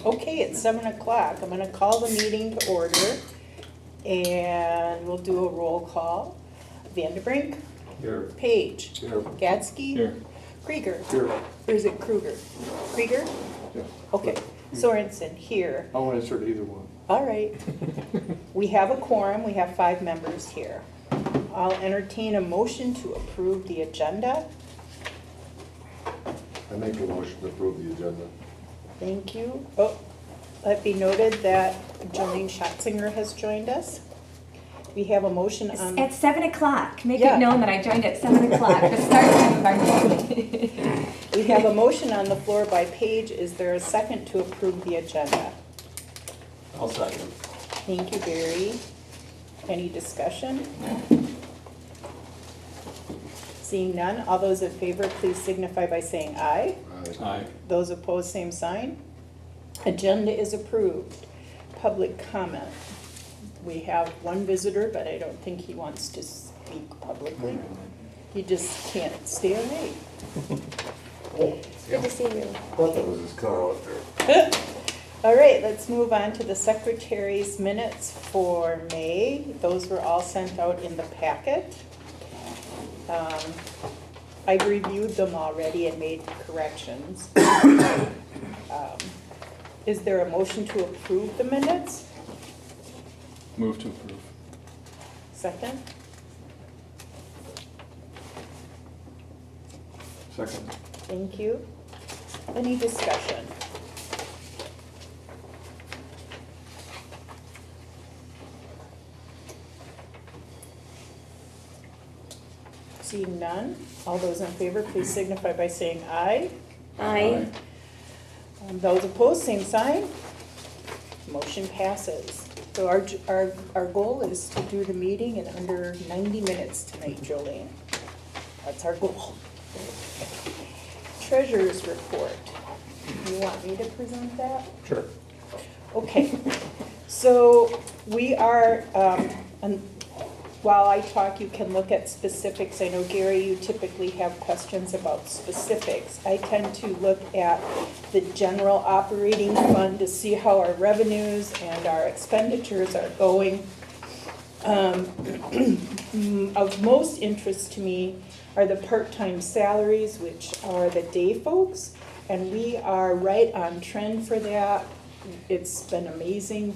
Okay, it's 7 o'clock. I'm gonna call the meeting to order, and we'll do a roll call. Vanderbrink, Here. Page, Here. Gatsky, Here. Krieger, Here. or is it Kruger? Krieger? Yeah. Okay, Sorensen, here. I'll answer to either one. All right. We have a quorum, we have 5 members here. I'll entertain a motion to approve the agenda. I make a motion to approve the agenda. Thank you. Oh, let it be noted that Jolene Schatzinger has joined us. We have a motion on. At 7 o'clock. Make Yeah. it known that I joined at 7 o'clock, the start time of our meeting. We have a motion on the floor by Page. Is there a second to approve the agenda? I'll second. Thank you, Barry. Any discussion? Seeing none, all those in favor, please signify by saying aye. Aye. Those opposed, same sign. Agenda is approved. Public comment. We have one visitor, but I don't think he wants to speak publicly. He just can't stay away. Good to see you. Thought that was his car out there. All right, let's move on to the secretary's minutes for May. Those were all sent out in the packet. I've reviewed them already and made corrections. Is there a motion to approve the minutes? Move to approve. Second? Second. Thank you. Any discussion? Seeing none, all those in favor, please signify by saying aye. Aye. Those opposed, same sign. Motion passes. So our goal is to do the meeting in under 90 minutes tonight, Jolene. That's our goal. Treasurer's report. You want me to present that? Sure. Okay, so we are, while I talk, you can look at specifics. I know, Gary, you typically have questions about specifics. I tend to look at the general operating fund to see how our revenues and our expenditures are going. Of most interest to me are the part-time salaries, which are the day folks, and we are right on trend for that. It's been amazing.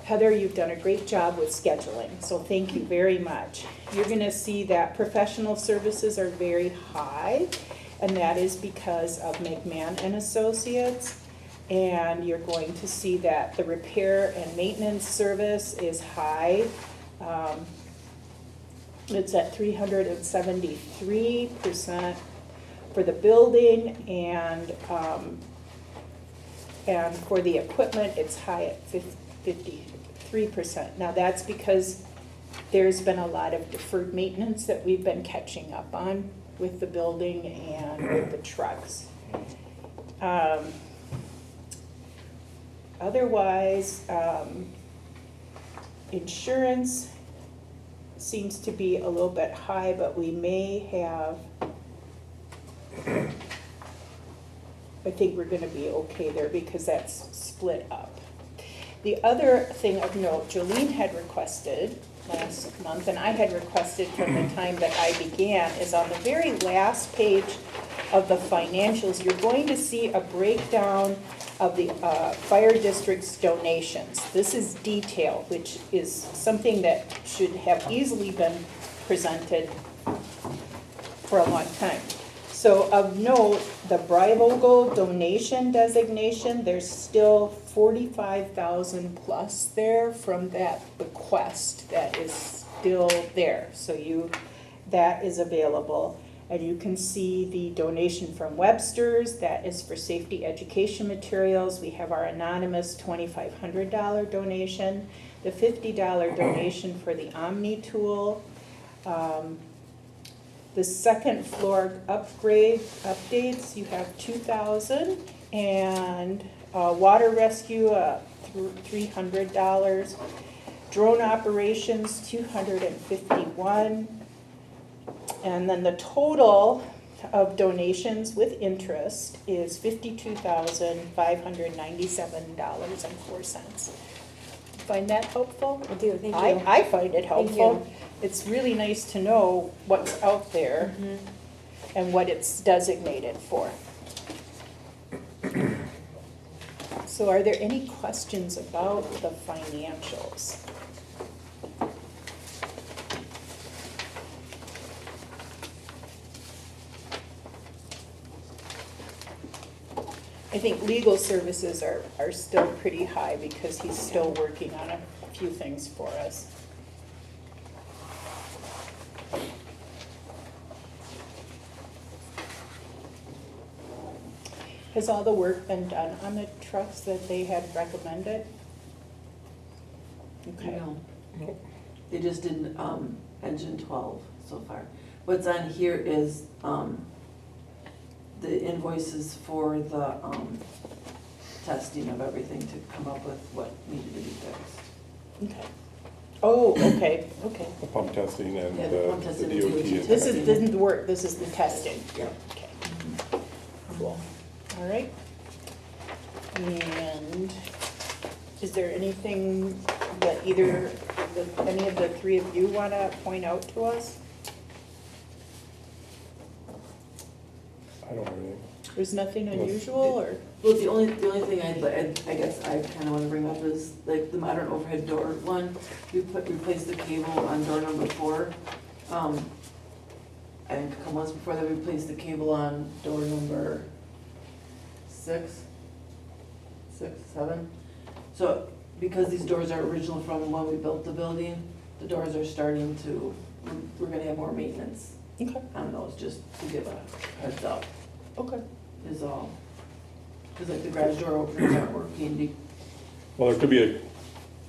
Heather, you've done a great job with scheduling, so thank you very much. You're gonna see that professional services are very high, and that is because of McMahon and Associates. And you're going to see that the repair and maintenance service is high. It's at 373% for the building, and for the equipment, it's high at 53%. Now that's because there's been a lot of deferred maintenance that we've been catching up on with the building and with the trucks. Otherwise, insurance seems to be a little bit high, but we may have, I think we're gonna be okay there because that's split up. The other thing of note, Jolene had requested last month, and I had requested from the time that I began, is on the very last page of the financials, you're going to see a breakdown of the fire district's donations. This is detail, which is something that should have easily been presented for a long time. So of note, the Brivogel donation designation, there's still 45,000 plus there from that bequest that is still there. So that is available. And you can see the donation from Webster's, that is for safety education materials. We have our anonymous $2,500 donation, the $50 donation for the Omni tool. The second floor upgrade updates, you have 2,000, and water rescue, $300. Drone operations, $251. And then the total of donations with interest is $52,597.04. Find that helpful? I do, thank you. I find it Thank helpful. It's really nice to know what's out there Mhm. and what it's designated for. So are there any questions about the financials? I think legal services are still pretty high because he's still working on a few things for us. Has all the work been done on the trucks that they had recommended? Okay. No. They just did, engine 12 so far. What's on here is, the invoices for the, testing of everything to come up with what needed to be fixed. Okay. Oh, okay, okay. The pump testing and Yeah, the pump the testing and DOT. DOT. This isn't the work, this is the testing. Yep. Okay, cool. All right. And is there anything that any of the three of you want to point out to us? I don't have anything. There's nothing Yes. unusual, or? Well, the only thing I guess I kinda wanna bring up is, like, the modern overhead door one, replaced the cable on door number 4. And a couple months before that, we replaced the cable on door number 6, 7. So, because these doors are original from when we built the building, the doors are starting to, we're gonna have more maintenance Okay, on those, just to give a heads up, okay. is all. Cause like the garage door openers aren't working, Well, there could be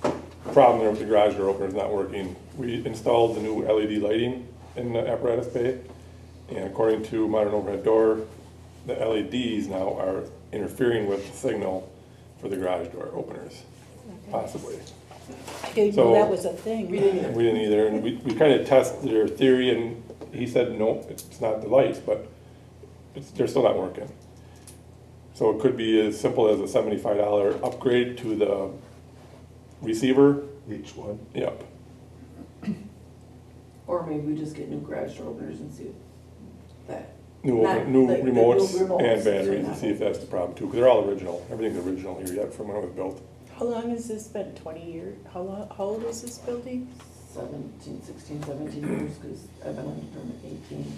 a problem there with the garage door openers not working. We installed the new LED lighting in the apparatus bay, and according to modern overhead door, the LEDs now are interfering with the signal for the garage door openers, possibly. I didn't So- know that was a thing. we didn't, We didn't either, and we kind of tested their theory, and he said, no, it's not the lights, but they're still not working. So it could be as simple as a $75 upgrade to the receiver. Each one. Yep. or maybe we just get new garage door openers and see if that. New, Not new like the new remotes remotes, and batteries, so and see if that's the problem too, because they're all original. Everything's original here yet from when it was built. How long has this been, 20 years? How old is this building? 16, 17 years, cause I've been on permit 18,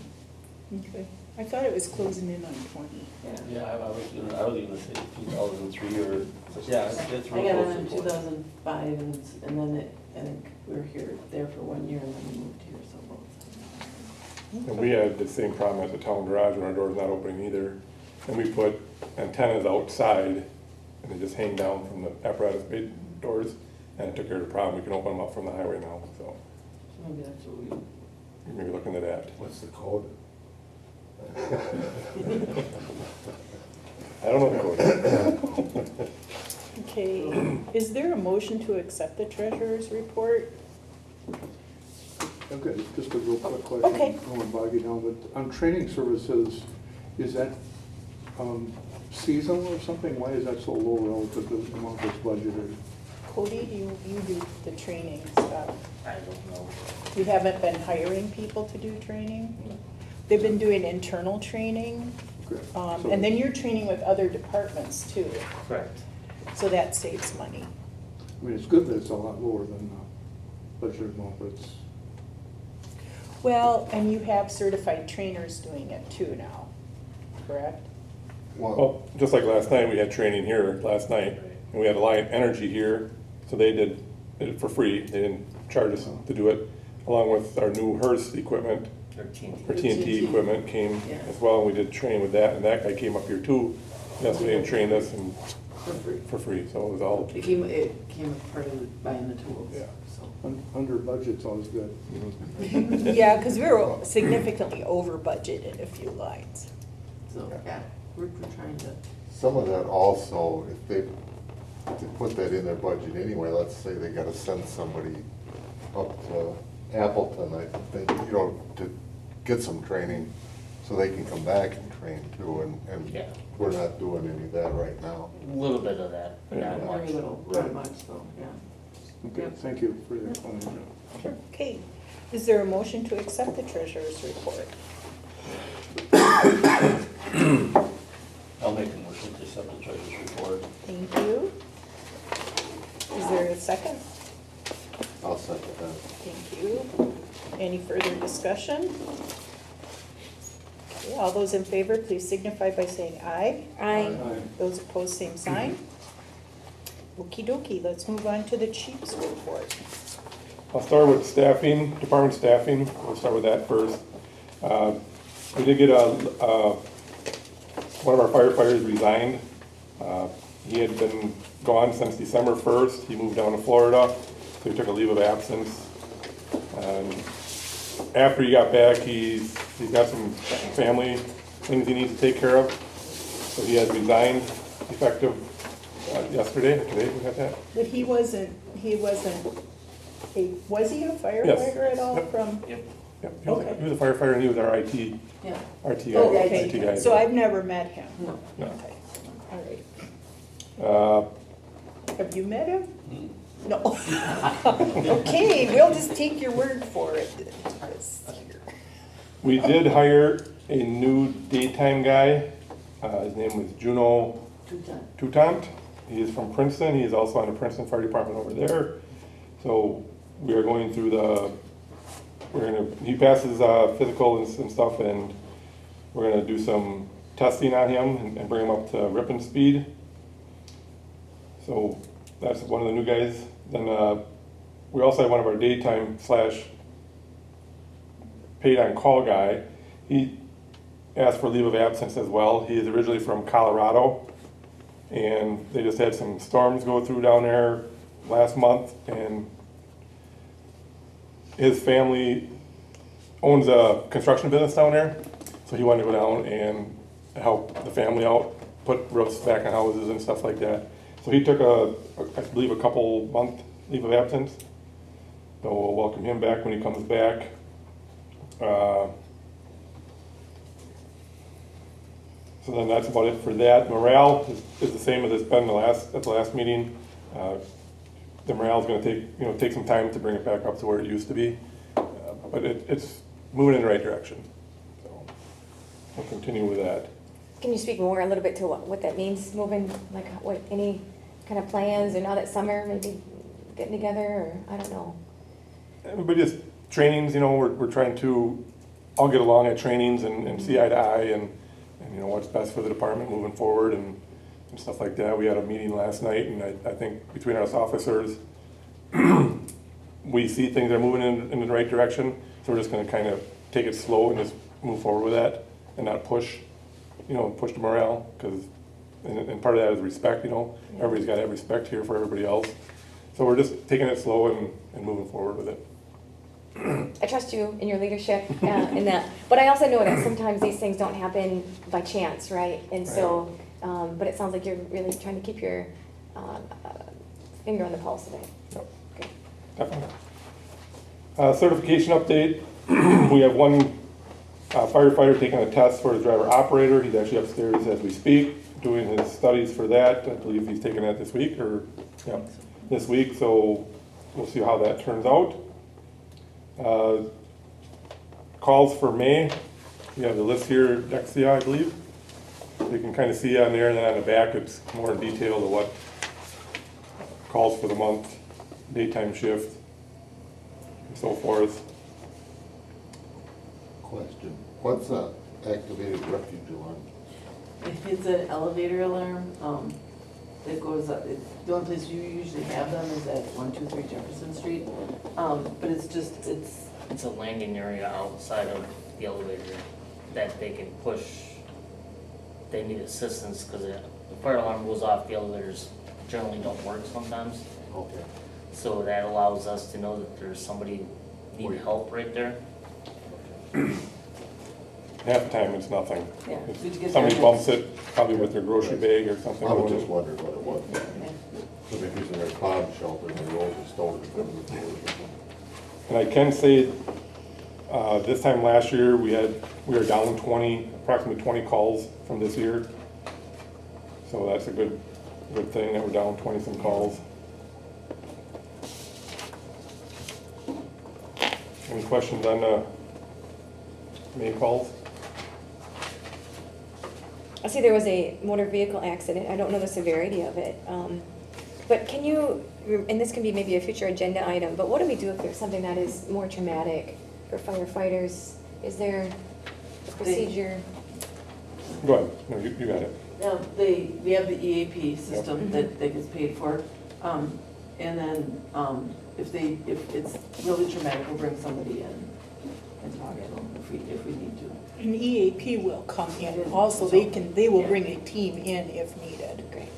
Okay, I thought it was closing in on 20. yeah. Yeah, I was gonna say 2003 or, yeah, it's I real got close on in to 20. 2005 and then I think we were there for 1 year and then we moved here, so both. And we had the same problem at the town garage when our door's not opening either. And we put antennas outside, and they just hang down from the apparatus bay doors, and it took care of the problem. We can open them up from the highway now, so So maybe that's what we, you may be looking at that. What's the code? I don't know the code. Okay, is there a motion to accept the treasurer's report? Okay, just a real quick question. Okay. I don't want to bog you down, but on training services, is that seasonal or something? Why is that so low relative to the amount that's budgeted? Cody, you do the training stuff. I don't know. You haven't been hiring people to do training? They've been doing internal training, Okay, so- and then you're training with other departments too, Correct. so that saves money. I mean, it's good that it's a lot lower than budgeted amount, but it's, Well, and you have certified trainers doing it too now, correct? Well, just like last night, we had training here last night, and we had Alliant Energy here, so they did it for free. They didn't charge us to do it, along with our new Hearst equipment. Our TNT equipment came Yeah. as well, and we did training with that, and that guy came up here too yesterday and trained us and for free. for free, so it was all. It came as part of buying the tools, Yeah. so. under budget's always good. Yeah, because we were significantly over budget in a few lines. So, yeah, we're trying to, Some of that also, if they put that in their budget anyway, let's say they gotta send somebody up to Appleton, I think, to get some training. so they can come back and train too, and Yeah. we're not doing any of that right now. A little bit of that, but not Very much. little, Right. not much, so, yeah. Okay, thank you for the explanation. Okay, is there a motion to accept the treasurer's report? I'll make a motion to accept the treasurer's report. Thank you. Is there a second? I'll second that. Thank you. Any further discussion? Okay, all those in favor, please signify by saying aye. Aye. Those opposed, same sign. Okey dokey, let's move on to the chief's report. I'll start with staffing, department staffing. We'll start with that first. We did get one of our firefighters resigned. He had been gone since December 1st. He moved down to Florida, so he took a leave of absence. After he got back, he's got some family things he needs to take care of. So he has resigned effective yesterday, or today, we got that? But was he a firefighter at all Yep. from? Yep. Yep, Okay. he was a firefighter and he was our IT Yeah. guy. Oh, IT guy. okay, so I've never met him. No. No. Okay, all right. Uh, Have you met him? No. Okay, we'll just take your word for it. We did hire a new daytime guy. His name was Juno Two-time. Toutant. He is from Princeton. He is also on the Princeton Fire Department over there. So we are going through he passes physical and stuff, and we're gonna do some testing on him and bring him up to Ripon speed. So that's one of the new guys. Then we also have one of our daytime / paid on call guy. He asked for leave of absence as well. He is originally from Colorado, and they just had some storms go through down there last month, and his family owns a construction business down there, so he wanted to go down and help the family out, put roofs back on houses and stuff like that. So he took I believe a couple month leave of absence. So we'll welcome him back when he comes back. So then that's about it for that. Morale is the same as it's been at the last meeting. The morale is going to take some time to bring it back up to where it used to be, but it's moving in the right direction. So we'll continue with that. Can you speak more a little bit to what that means, moving, like what, any kind of plans, or now that summer, maybe getting together, or I don't know? But just trainings, we're trying to all get along at trainings and see eye to eye and what's best for the department moving forward and stuff like that. We had a meeting last night, and I think between us officers, we see things are moving in the right direction. So we're just going to kind of take it slow and just move forward with that and not push the morale, because and part of that is respect. Everybody's got to have respect here for everybody else. So we're just taking it slow and moving forward with it. I trust you in your leadership in that, but I also know that sometimes these things don't happen by chance, right? And so, but it sounds like you're really trying to keep your finger on the pulse of it. Yep. Good. Definitely. Certification update. We have one firefighter taking a test for his driver operator. He's actually upstairs as we speak, doing his studies for that. I believe he's taking that this week this week. So we'll see how that turns out. Calls for May. We have the list here next to you, I believe. You can kind of see on there, and then on the back, it's more in detail to what calls for the month, daytime shift, and so forth. Question, what's a activated refuge alarm? It's an elevator alarm, that goes up, the only place you usually have them is at 123 Jefferson Street. But It's a landing area outside of the elevator that they can push. They need assistance because the fire alarm goes off, the elevators generally don't work sometimes. Okay. So that allows us to know that there's somebody need help right there. Half the time, it's nothing. Yeah, It's- did you get Somebody that? bumps it, probably with their grocery bag or something. I was just wondering what it was. So they're using their cloud shelter and they roll the stone. And I can say, This time last year, we were down approximately 20 calls from this year. So that's a good thing that we're down 20 some calls. Any questions on the May calls? I see there was a motor vehicle accident. I don't know the severity of it. But can you, and this can be maybe a future agenda item, but what do we do if there's something that is more traumatic for firefighters? Is there a procedure? Go ahead, no, you got it. Now, we have the EAP system that gets paid for. And then, if it's really traumatic, we'll bring somebody in and talk to them if we need to. An EAP will come in also, they will bring a team in if needed. Great.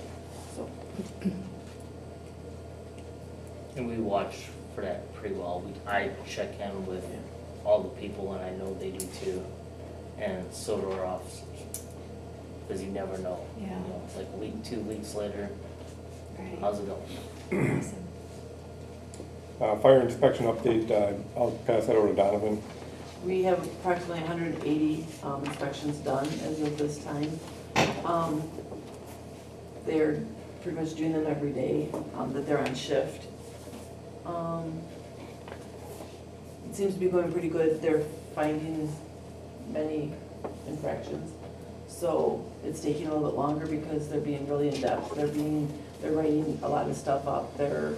So, And we watch for that pretty well. I check in with all the people, and I know they do too, and so do our officers. Because you never know. Yeah. You know, it's like a week, 2 weeks later, Right. how's it going? Awesome. Fire inspection update, I'll pass that over to Donovan. we have approximately 180 inspections done as of this time. They're pretty much doing them every day, that they're on shift. It seems to be going pretty good. They're finding many infractions. So it's taking a little bit longer because they're being really in-depth. They're writing a lot of stuff up. They're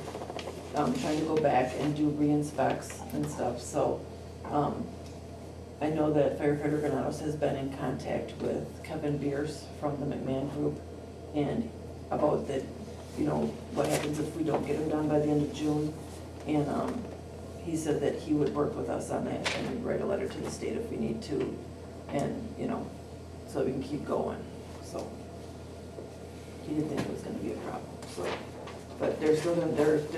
trying to go back and do re-inspects and stuff. So I know that firefighter Granados has been in contact with Kevin Bierce from the McMahon Group and about that, you know, what happens if we don't get them done by the end of June. And he said that he would work with us on that and write a letter to the state if we need to, and, you know, so we can keep going. So he didn't think it was gonna be a problem, so. But they're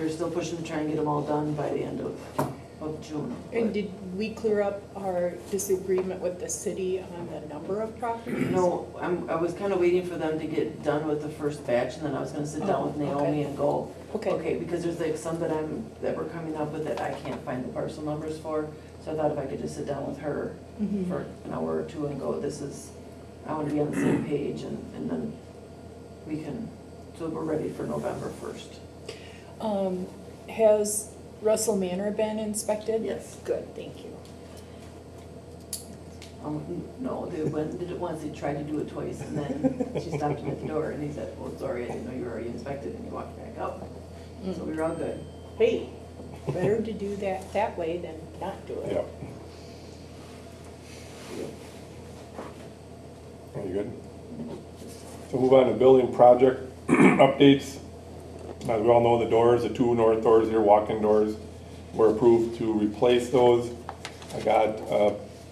still pushing to try and get them all done by the end of June. And did we clear up our disagreement with the city on the number of properties? No, I was kind of waiting for them to get done with the first batch, and then I was gonna sit down with Oh, Naomi okay. and go, Okay. okay, because there's like some that we're coming up with that I can't find the parcel numbers for, so I thought if I could just sit down with her Mhm. for an hour or two and go, I want to be on the same page, and then we can, so we're ready for November 1st. Has Russell Manor been inspected? Yes. Good, thank you. No, they did it once, they tried to do it twice, and then she stopped him at the door, and he said, well, sorry, I didn't know you were already inspected, and he walked back up. So we were all good. Hey, better to do that way than not do it. Yep. Are you good? So move on to building project updates. As we all know, the doors, the two north doors here, walk-in doors, were approved to replace those. I got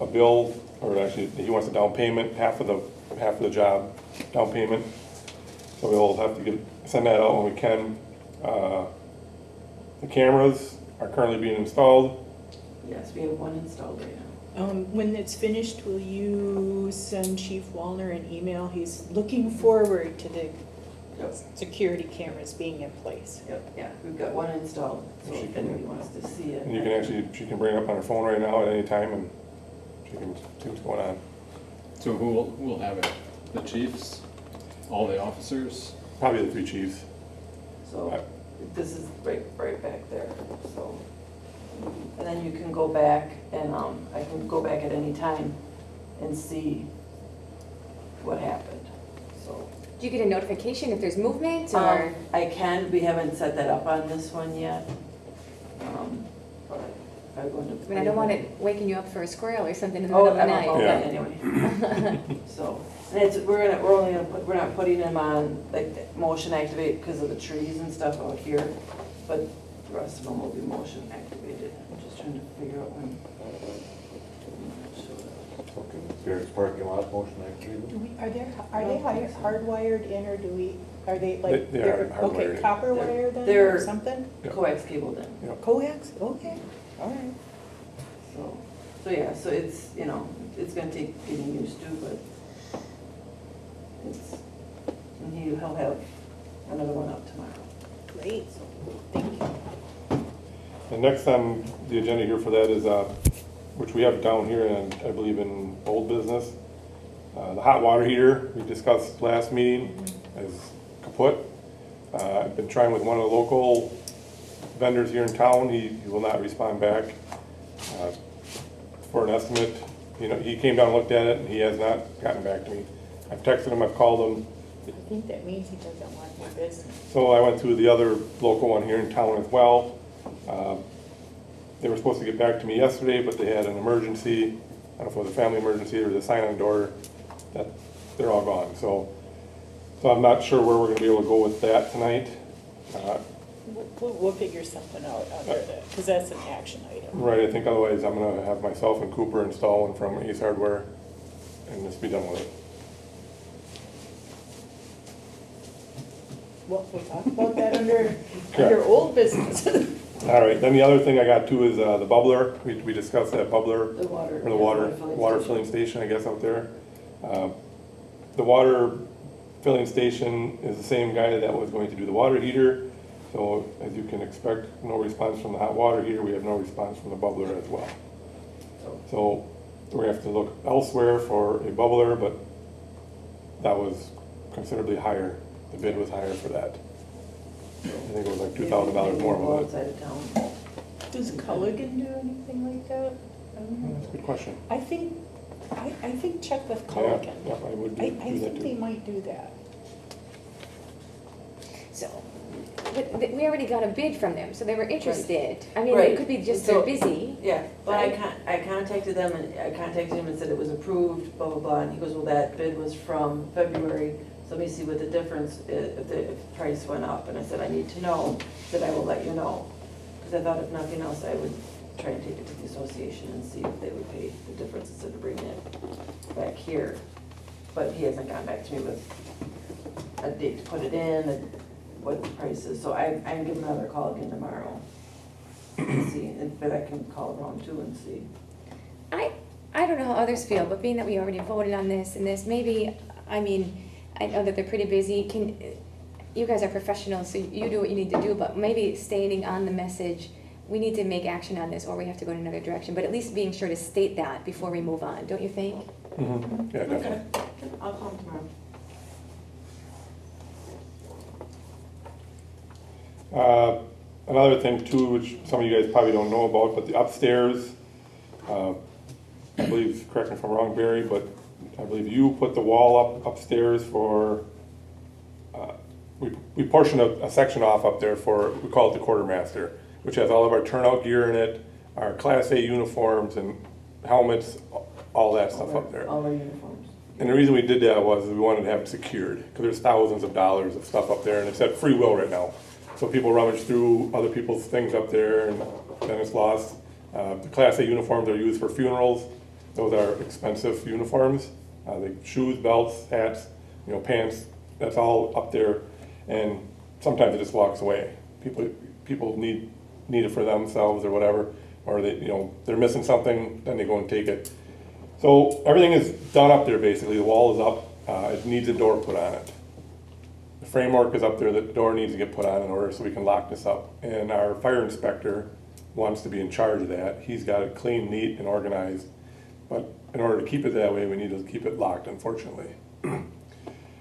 a bill, or actually, he wants a down payment, half of the job, down payment. So we'll have to send that out when we can. The cameras are currently being installed. Yes, we have one installed right now. When it's finished, will you send Chief Wallner an email? He's looking forward to the Yep. security cameras being in place. Yep, yeah, we've got one installed, so She if can- anybody wants to see it. And you can actually, she can bring it up on her phone right now at any time and she can see what's going on. So who will have it? The chiefs? All the officers? Probably the three chiefs. So this is right back there, so. And then you can go back and, I can go back at any time and see what happened, so. Do you get a notification if there's movement or? I can, we haven't set that up on this one yet. But if I go into. I mean, I don't want it waking you up for a squirrel or something in the Oh, middle of the I don't know night. that anyway. So, and we're not putting them on, like, motion activate because of the trees and stuff out here, but the rest of them will be motion activated. I'm just trying to figure out when. Okay, Barrett's parking lot, motion activated. Are they hardwired in, or are they like? They are they're- hardwired Okay, in. copper wire then, or They're- something? Yeah. Coax cabled in, Yeah. Coax, okay, all right. so yeah, so it's, you know, it's gonna take getting used to, but it's, and he'll have another one up tomorrow. Great, thank you. The next on the agenda here for that is which we have down here in, I believe in old business. The hot water heater we discussed last meeting is kaput. I've been trying with one of the local vendors here in town. He will not respond back for an estimate. You know, he came down and looked at it and he has not gotten back to me. I've texted him, I've called him. I think that means he doesn't want more business. So I went through the other local one here in town as well. They were supposed to get back to me yesterday, but they had an emergency. I don't know if it was a family emergency or the sign on the door, that they're all gone. So I'm not sure where we're gonna be able to go with that tonight. We'll figure something out under that, because that's an action item. Right, I think otherwise I'm gonna have myself and Cooper install one from Ace Hardware and just be done with it. We'll talk about that under old business. All right, then the other thing I got too is the bubbler. We discussed that bubbler. The water. Or the water filling station, I guess, out there. The water filling station is the same guy that was going to do the water heater. So as you can expect, no response from the hot water heater. We have no response from the bubbler as well. So we're gonna have to look elsewhere for a bubbler, but that was considerably higher. The bid was higher for that. I think it was like $2,000 more with it. Outside of town. Does Culligan do anything like that? I don't know. That's a good question. I think check with Yeah, Culligan. yeah, I would do I that think they too. might do that. So, but we already got a bid from them, so they were interested. I mean, Right. it could be just So- they're busy. Yeah, but Right. I contacted them and I contacted him and said it was approved, blah, blah, blah, and he goes, well, that bid was from February, so let me see what the difference, if the price went up, and I said, I need to know, that I will let you know. Because I thought if nothing else, I would try and take it to the association and see if they would pay the difference instead of bringing it back here. But he hasn't gotten back to me with a date to put it in and what the price is, so I can give him another call again tomorrow. And see, but I can call around too and see. I don't know how others feel, but being that we already voted on this and this, maybe, I mean, I know that they're pretty busy. You guys are professionals, so you do what you need to do, but maybe stating on the message, we need to make action on this or we have to go in another direction, but at least being sure to state that before we move on, don't you think? Mhm. Yeah, definitely. Okay, I'll call him tomorrow. Another thing too, which some of you guys probably don't know about, but the upstairs, I believe, correct me if I'm wrong, Barry, but I believe you put the wall up upstairs for, we portioned a section off up there for, we call it the quartermaster, which has all of our turnout gear in it, our Class A uniforms and helmets, all that stuff up there. All our uniforms. And the reason we did that was we wanted to have it secured, because there's thousands of dollars of stuff up there, and it's at free will right now. So people rummage through other people's things up there, and then it's lost. The Class A uniforms are used for funerals. Those are expensive uniforms. The shoes, belts, hats, pants, that's all up there. And sometimes it just walks away. People need it for themselves or whatever, or they're missing something, then they go and take it. So everything is done up there basically. The wall is up. It needs a door put on it. The framework is up there. The door needs to get put on in order so we can lock this up. And our fire inspector wants to be in charge of that. He's got it clean, neat, and organized. But in order to keep it that way, we need to keep it locked, unfortunately.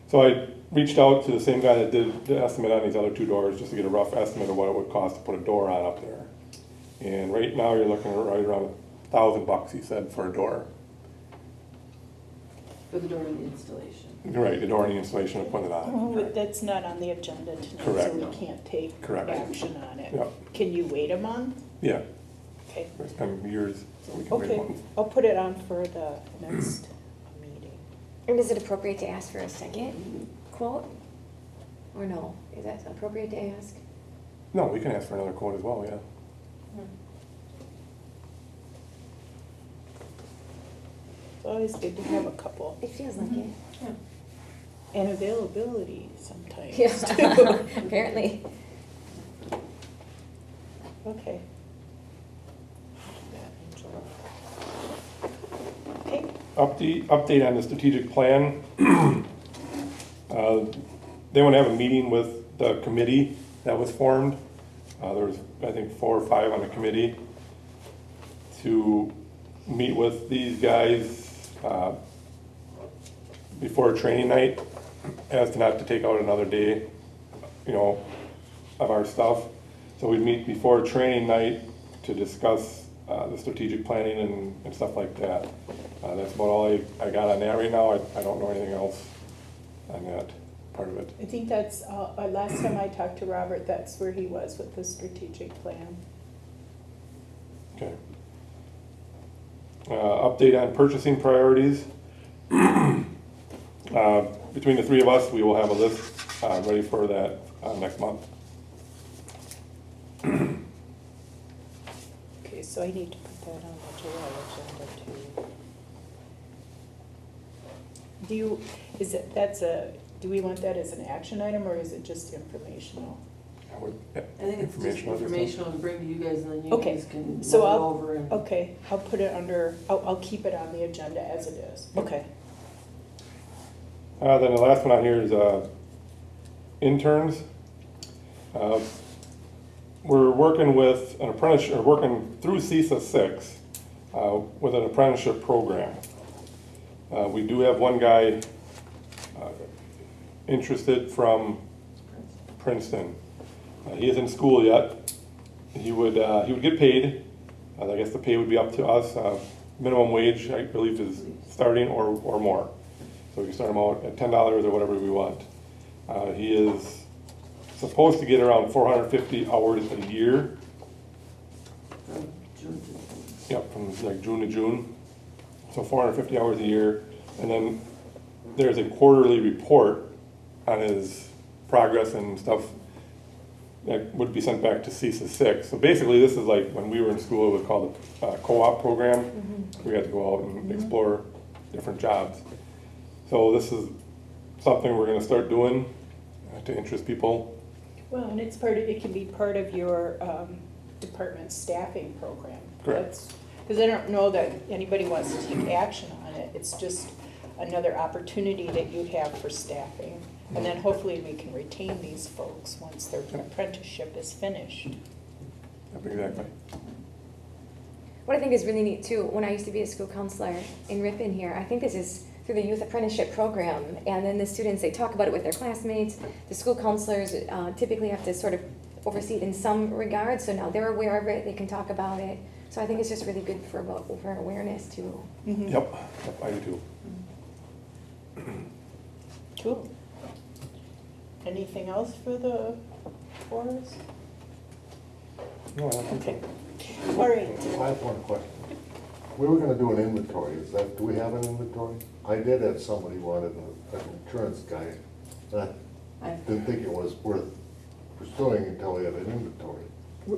So I reached out to the same guy that did the estimate on these other two doors just to get a rough estimate of what it would cost to put a door on up there. And right now you're looking at right around $1,000, he said, for a door. For the door and the installation. Right, the door and the installation of putting it Oh, on. but that's not on the agenda tonight, so Correct. we can't take Correct. action on it. Yep. Can you wait a month? Yeah, Okay. it's been years, so we can wait Okay, one. I'll put it on for the next meeting. And is it appropriate to ask for a second quote? Or no? Is that appropriate to ask? No, we can ask for another quote as well, yeah. It's always good to have a couple. It feels like it. And availability sometimes, Yeah, too. apparently. Okay. Okay, Update on the strategic plan. They want to have a meeting with the committee that was formed. There was, I think, 4 or 5 on the committee to meet with these guys before training night as to not to take out another day, you know, of our stuff. So we meet before training night to discuss the strategic planning and stuff like that. That's about all I got on that right now. I don't know anything else on that part of it. I think that's, last time I talked to Robert, that's where he was with the strategic plan. Okay. Update on purchasing priorities. Between the three of us, we will have a list ready for that next month. Okay, so I need to put that on the July agenda too. Do you, is it, do we want that as an action item, or is it just informational? I would- I think it's just Informational, informational to bring to you guys, and then you Okay, guys can so mull it I'll- over and. Okay, I'll put it under, I'll keep it on the agenda as it is. Okay. Then the last one on here is interns. We're working with an apprentice, or working through CISA 6 with an apprenticeship program. We do have one guy interested from Princeton. He isn't in school yet. He would get paid. I guess the pay would be up to us. Minimum wage, I believe, is starting or more. So we can start him out at $10 or whatever we want. He is supposed to get around 450 hours a year. From June to Yep, from like June to June. So 450 hours a year. And then there's a quarterly report on his progress and stuff that would be sent back to CISA 6. So basically, this is like when we were in school, it was called a co-op program. We had to go out and explore different jobs. So this is something we're gonna start doing to interest people. Well, and it's part of, it can be part of your department staffing program. Correct. Because I don't know that anybody wants to take action on it. It's just another opportunity that you have for staffing. And then hopefully we can retain these folks once their apprenticeship is finished. Yep, exactly. What I think is really neat too, when I used to be a school counselor in Ripon here, I think this is through the youth apprenticeship program, and then the students, they talk about it with their classmates. The school counselors typically have to sort of oversee it in some regard, so now they're aware of it, they can talk about it. So I think it's just really good for awareness too. Mhm. Yep, I do too. Cool. Anything else for the forest? No, I don't think so. Okay. All right. I have one question. We were gonna do an inventory, do we have an inventory? I did have somebody wanted an insurance guy, and I didn't think it was worth pursuing until we had an inventory.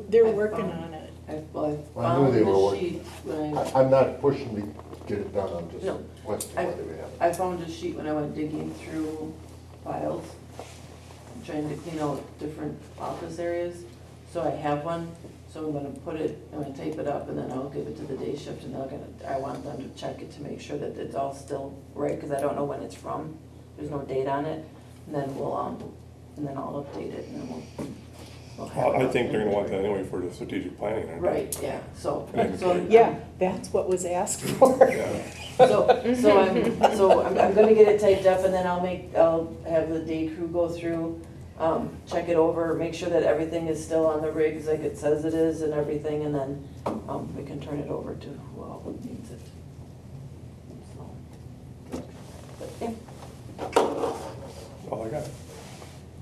They're I working found- on it. I I knew found they were the working. sheet when I, I'm not pushing to get it done, I'm just No. questioning whether we have it. I found a sheet when I went digging through files, trying to clean out different office areas. So I have one, so I'm gonna put it, I'm gonna tape it up, and then I'll give it to the day shift, and I want them to check it to make sure that it's all still right, because I don't know when it's from. There's no date on it, and then and then I'll update it, and then we'll have Well, it I up think they're gonna want that there. anyway for the strategic planning, aren't they? Right, yeah, so. Yeah. That's what was asked for. Yeah. So I'm gonna get it typed up, and then I'll have the day crew go through, check it over, make sure that everything is still on the rigs like it says it is and everything, and then, we can turn it over to who all needs it. So, but, yeah. All I got.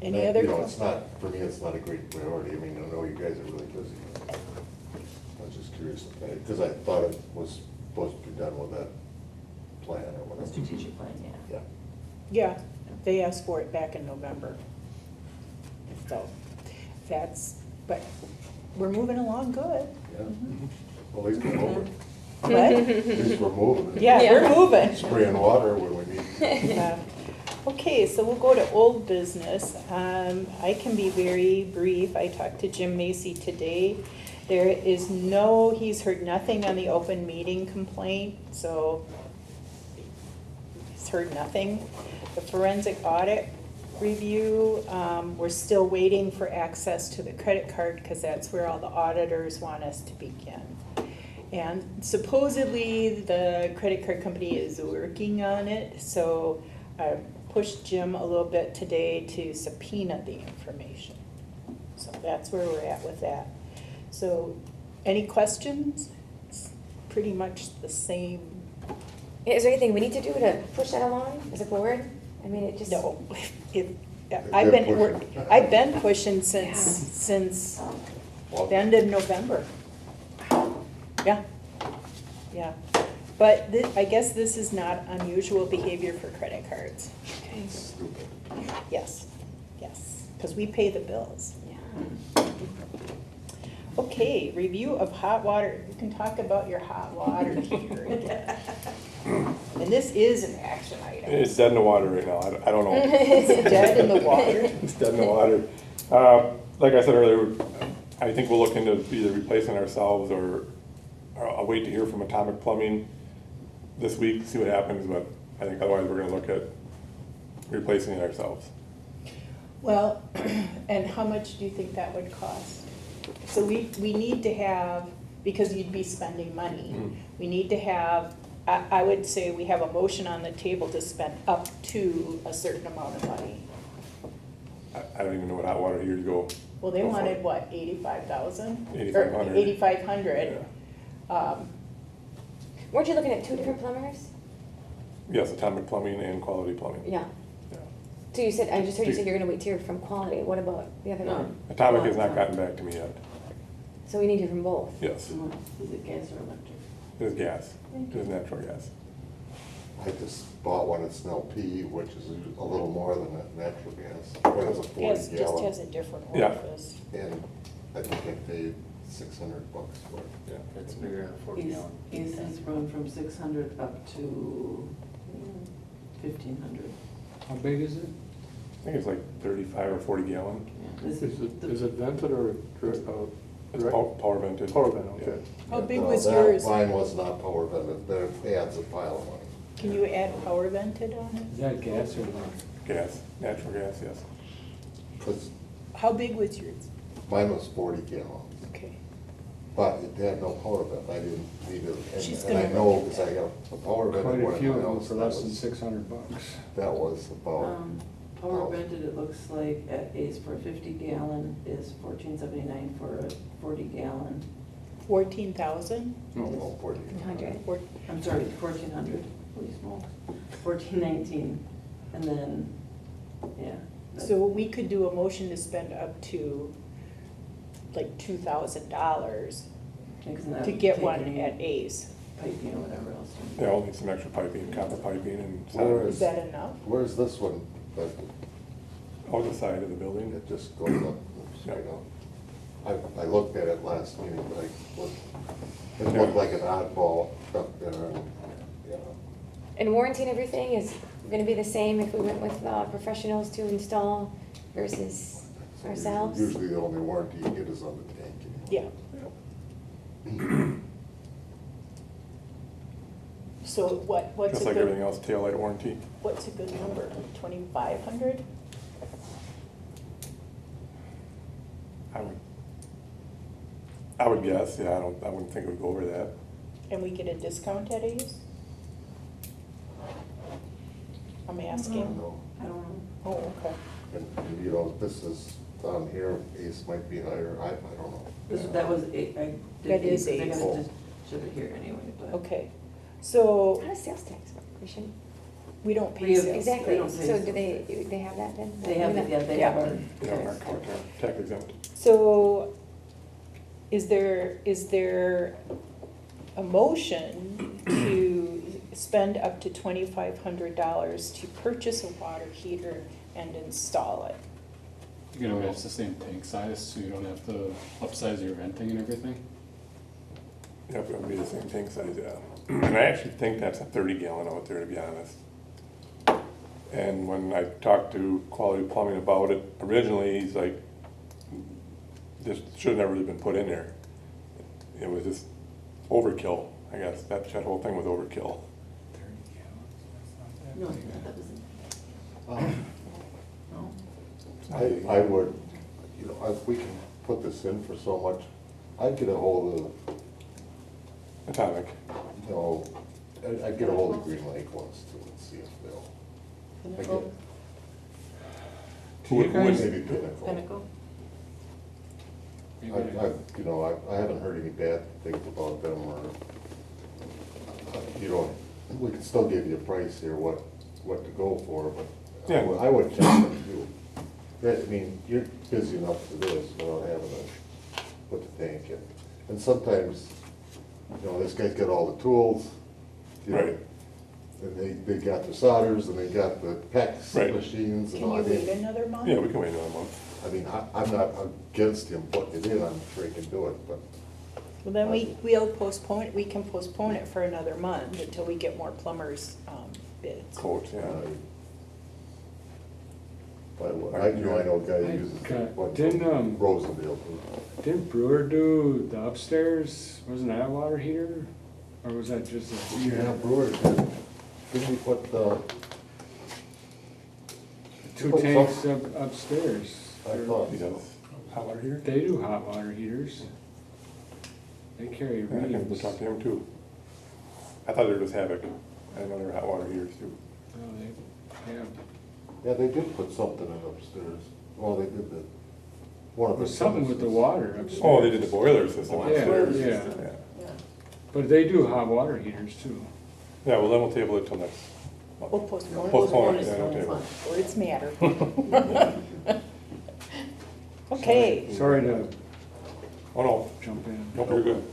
Any other You know, questions? it's not, for me, it's not a great priority, I mean, I know you guys are really busy. I was just curious, because I thought it was supposed to be done with that plan or The whatever. strategic plan, yeah. Yeah. Yeah, they asked for it back in November. So but we're moving along good. Yeah. Well, at least we're moving. What? At least we're moving. Yeah, we're Yeah. moving. Spraying water when we need. Yeah. Okay, so we'll go to old business. I can be very brief. I talked to Jim Macy today. He's heard nothing on the open meeting complaint, so he's heard nothing. The forensic audit review, we're still waiting for access to the credit card because that's where all the auditors want us to begin. And supposedly, the credit card company is working on it, so I pushed Jim a little bit today to subpoena the information. So that's where we're at with that. So, any questions? It's pretty much the same. Is there anything we need to do to push that along as a board? I mean, it just. No, it, I've been I've been pushing since the end of November. Yeah, yeah. But I guess this is not unusual behavior for credit cards. Okay. Stupid. Yes, yes, because we pay the bills. Yeah. Okay, review of hot water. You can talk about your hot water heater again. And this is an action item. It's dead in the water right now, I don't know. It's dead in the water. It's dead in the water. Like I said earlier, I think we'll look into either replacing ourselves or I'll wait to hear from Atomic Plumbing this week, see what happens, but I think otherwise we're gonna look at replacing it ourselves. Well, and how much do you think that would cost? So we need to have, because you'd be spending money, we need to have, I would say we have a motion on the table to spend up to a certain amount of money. I don't even know what hot water heaters go. Well, they go for. wanted what, 85,000? 8,500. 8,500. Weren't you looking at 2 different plumbers? Yes, Atomic Plumbing and Quality Plumbing. Yeah. Yeah. So you said, I just heard you say you're gonna wait to hear from Quality. What about the other No. one? Atomic has not gotten back to me yet. So we need to hear from both. Yes, Is it gas or electric? there's gas, there's natural gas. I just bought one, it's an LP, which is a little more than a natural gas. It has a 40 Yes, just gallon. has a different Yeah. orifice. And I think I paid $600 for it. Yeah. That's bigger than a 40 gallon. AC's run from 600 up to 1,500. How big is it? I think it's like 35 or 40 gallon. This Is it vented or direct? It's direct? power vented. Power vent, okay. How big No, was that- yours? Mine was not power vented, but it adds a pile of money. Can you add power vented on it? Is that gas or not? Gas, natural gas, yes. 'Cause How big was yours? mine was 40 gallons, Okay. but it had no power vent, I didn't need it. She's And I gonna- know, because I got a power vent. Quite in one a of few my of them house, for that less than was- $600. That was about, Power Oh. vented, it looks like at Ace for a 50 gallon is 1479 for a 40 gallon. 14,000? no, 40. 100. I'm sorry, 1,400, holy smokes, 1419, and then, yeah. So we could do a motion to spend up to like $2,000 Because then that to would get take one any at A's. Piping or whatever else. Yeah, I'll need some extra piping, copper piping and Where solid. Is that enough? Where's this one? That On the side of the building. it just goes up, straight up. I looked at it last meeting, but it looked like an oddball up there, and, you know. And warranty and everything is gonna be the same if we went with professionals to install versus So ourselves? Usually the only warranty you get is on the tank. Yeah. So what's Just a like everything good, else, tail light warranty. what's a good number? 2,500? I would guess, yeah, I wouldn't think it would go over that. And we get a discount at A's? I'm asking. No. I don't know. Oh, okay. And, you know, this is on here, Ace might be higher, I don't know. That was, I did. That is They're Ace. gonna just ship it here anyway, but. Okay, so How does sales tax work, Christian? we don't pay We have- sales. Exactly, don't pay so do sales they have that then? They have it, yeah, they Yeah. have our. Yeah, our tax exempt. So is there a motion to spend up to $2,500 to purchase a water heater and install it? You know, it's the same tank size, so you don't have to upsize your venting and everything. Yep, it would be the same tank size, yeah. And I actually think that's a 30 gallon out there, to be honest. And when I talked to Quality Plumbing about it, originally, he's like, this should have never really been put in there. It was just overkill, I guess. That whole thing was overkill. No, that wasn't, no. I would, you know, if we can put this in for so much, I'd get a hold of Atomic. No, I'd get a hold of Green Lake once too and see if they'll. I Pinnacle? get- Do you guys, Maybe Pinnacle. Pinnacle? You know, I haven't heard any bad things about them or, you know, we can still give you a price here, what to go for, but Yeah. I would check them too. I mean, you're busy enough for this without having to put the tank in. And sometimes, you know, this guy's got all the tools, you know, Right. and they got the solders and they got the PEX Right. machines and Can all. you I mean, wait another month? Yeah, we can wait another month. I mean, I'm not against him putting it in, I'm sure he can do it, but Well, then we'll postpone it, we can postpone it for another month until we get more plumbers, bids. Quotes, yeah. But I know a guy who uses one Didn't, from Rosendale. didn't Brewer do the upstairs? Wasn't that a water heater? Or was that just a? Yeah, Brewer, didn't he put the, Two put tanks upstairs. I thought He so. does hot water heater? They do hot water heaters. They carry Yeah, I can reams. talk to him too. I thought they were just Havoc. I didn't know they were hot water heaters too. Oh, they have. Yeah, they did put something in upstairs. Well, they did the, one of There the. was something with the water upstairs. Oh, they did the boiler system Yeah, upstairs. yeah. Yeah. Yeah. But they do hot water heaters too. Yeah, well, then we'll table it till next. We'll postpone it. Postpone it, is yeah, don't fine. table it. Words matter. Okay, Sorry to Oh, no, jump in. nope, you're good.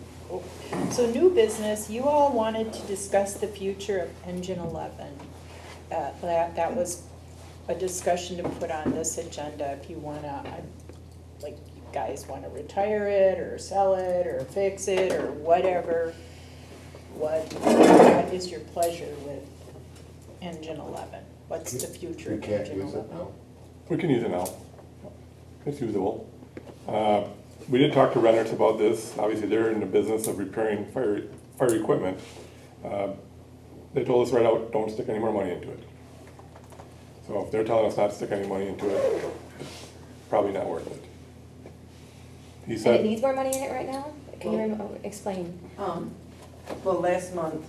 so new business, you all wanted to discuss the future of Engine 11. That was a discussion to put on this agenda if you wanna, like, you guys wanna retire it, or sell it, or fix it, or whatever. What is your pleasure with Engine 11? What's the future You of can't Engine use 11? it now. We can use it now. It's usable. We did talk to renters about this. Obviously, they're in the business of repairing fire equipment. They told us right out, don't stick any more money into it. So if they're telling us not to stick any money into it, it's probably not worth it. He And it said, needs more money in it right now? Can you explain? Well, last month,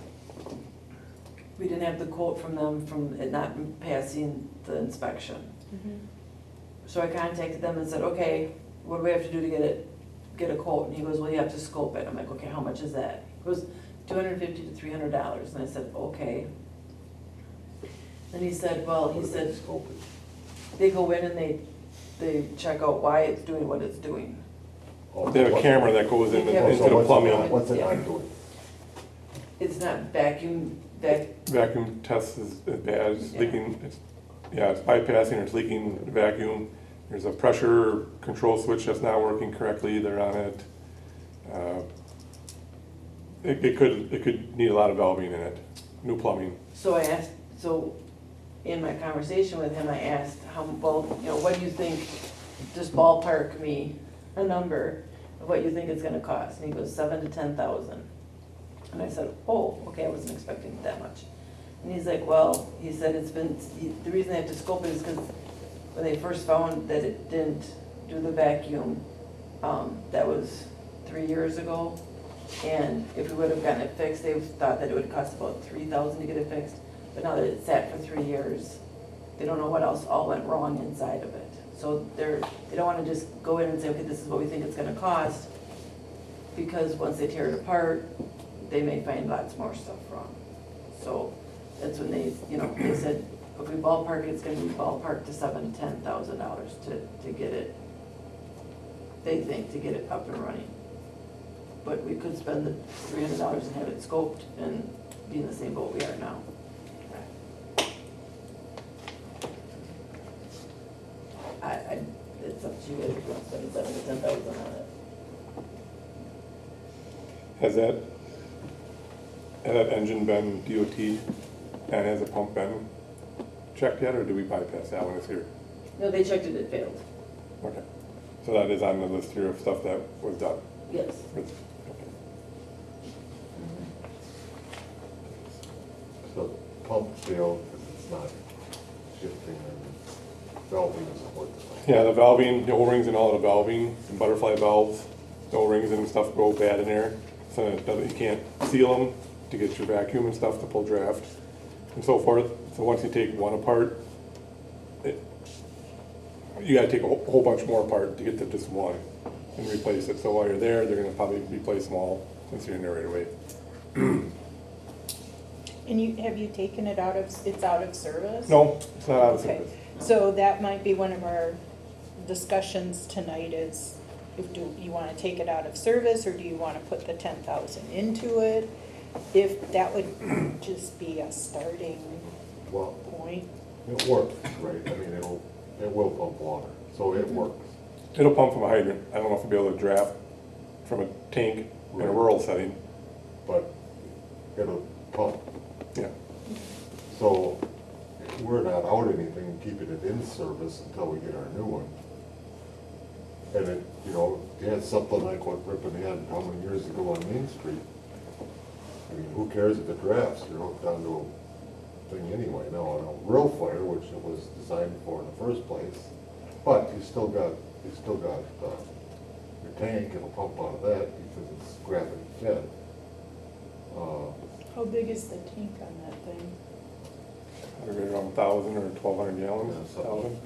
we didn't have the quote from them from it not passing the inspection. Mhm. So I contacted them and said, okay, what do we have to do to get a quote? And he goes, well, you have to scope it. I'm like, okay, how much is that? He goes, $250 to $300. And I said, okay. And he said, well, he said, Scope it. they go in and they check out why it's doing what it's doing. Oh, they have a camera that goes into Yeah, into So the what's it plumbing. not- What's it Yeah. not doing? It's not vacuum, Vacuum test is bad, it's Yeah. leaking, it's bypassing, or it's leaking vacuum. There's a pressure control switch that's not working correctly either on it. It could need a lot of valving in it, new plumbing. So I asked, so in my conversation with him, I asked well, what do you think, just ballpark me a number of what you think it's gonna cost? And he goes, 7,000 to 10,000. And I said, oh, okay, I wasn't expecting that much. And he's like, well, he said the reason they have to scope it is because when they first found that it didn't do the vacuum, that was 3 years ago. And if we would have gotten it fixed, they thought that it would cost about 3,000 to get it fixed. But now that it's sat for 3 years, they don't know what else all went wrong inside of it. So they don't wanna just go in and say, okay, this is what we think it's gonna cost. Because once they tear it apart, they may find lots more stuff wrong. So that's when they said, if we ballpark it, it's gonna be ballpark to $7,000 to $10,000 to get it, they think, to get it up and running. But we could spend the $300 and have it scoped and be in the same boat we are now. It's up to you if you want to spend 7,000 to 10,000 on it. Has that engine been DOT and has the pump been checked yet, or do we bypass that when it's here? No, they checked it, it failed. Okay, so that is on the list here of stuff that was done. Yes. Okay. So pump failed because it's not shifting and valving isn't working. Yeah, the valving, the O-rings and all the valving, and butterfly valves, the O-rings and stuff go bad in there, so it doesn't, you can't seal them to get your vacuum and stuff to pull draft and so forth. So once you take one apart, you gotta take a whole bunch more apart to get to just one and replace it. So while you're there, they're gonna probably replace them all since you're in there right away. And have you taken it out of, it's out of service? No, it's not out of Okay, service. so that might be one of our discussions tonight is, if do you wanna take it out of service, or do you wanna put the 10,000 into it? If that would just be a starting Well, point. it works, right? I mean, it will pump water, so it works. It'll pump from a hydrant. I don't know if you'll be able to draft from a tank in a Right. rural setting. But it'll pump. Yeah. So we're not out anything, keeping it in service until we get our new one. And it, you know, you had something like what Ripon had how many years ago on Main Street. I mean, who cares if it drafts? You're hooked onto a thing anyway. Now, on a real fire, which it was designed for in the first place, but you still got your tank, it'll pump out of that because it's gravity fed. How big is the tank on that thing? Probably around 1,000 or 1,200 gallons, Yeah, something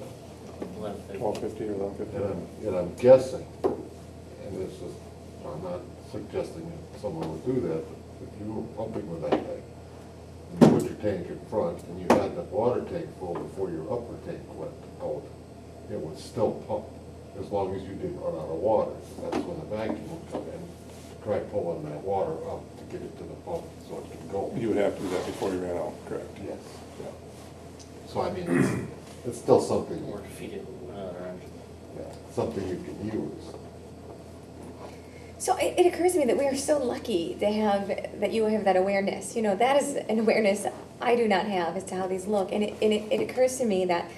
1,000, 1,250 or 1,150. And I'm guessing, and this is, I'm not suggesting that someone would do that, but if you were pumping with that thing, and you put your tank in front, and you had the water tank full before your upper tank went out, it would still pump, as long as you didn't run out of water. That's when the vacuum would come in, try pulling that water up to get it to the pump so it can go. You would have to do that before you ran out, correct? Yes. So I mean, it's still something, Or to feed it with another engine. something you can use. So it occurs to me that we are so lucky to have, that you have that awareness. You know, that is an awareness I do not have as to how these look. And it occurs to me that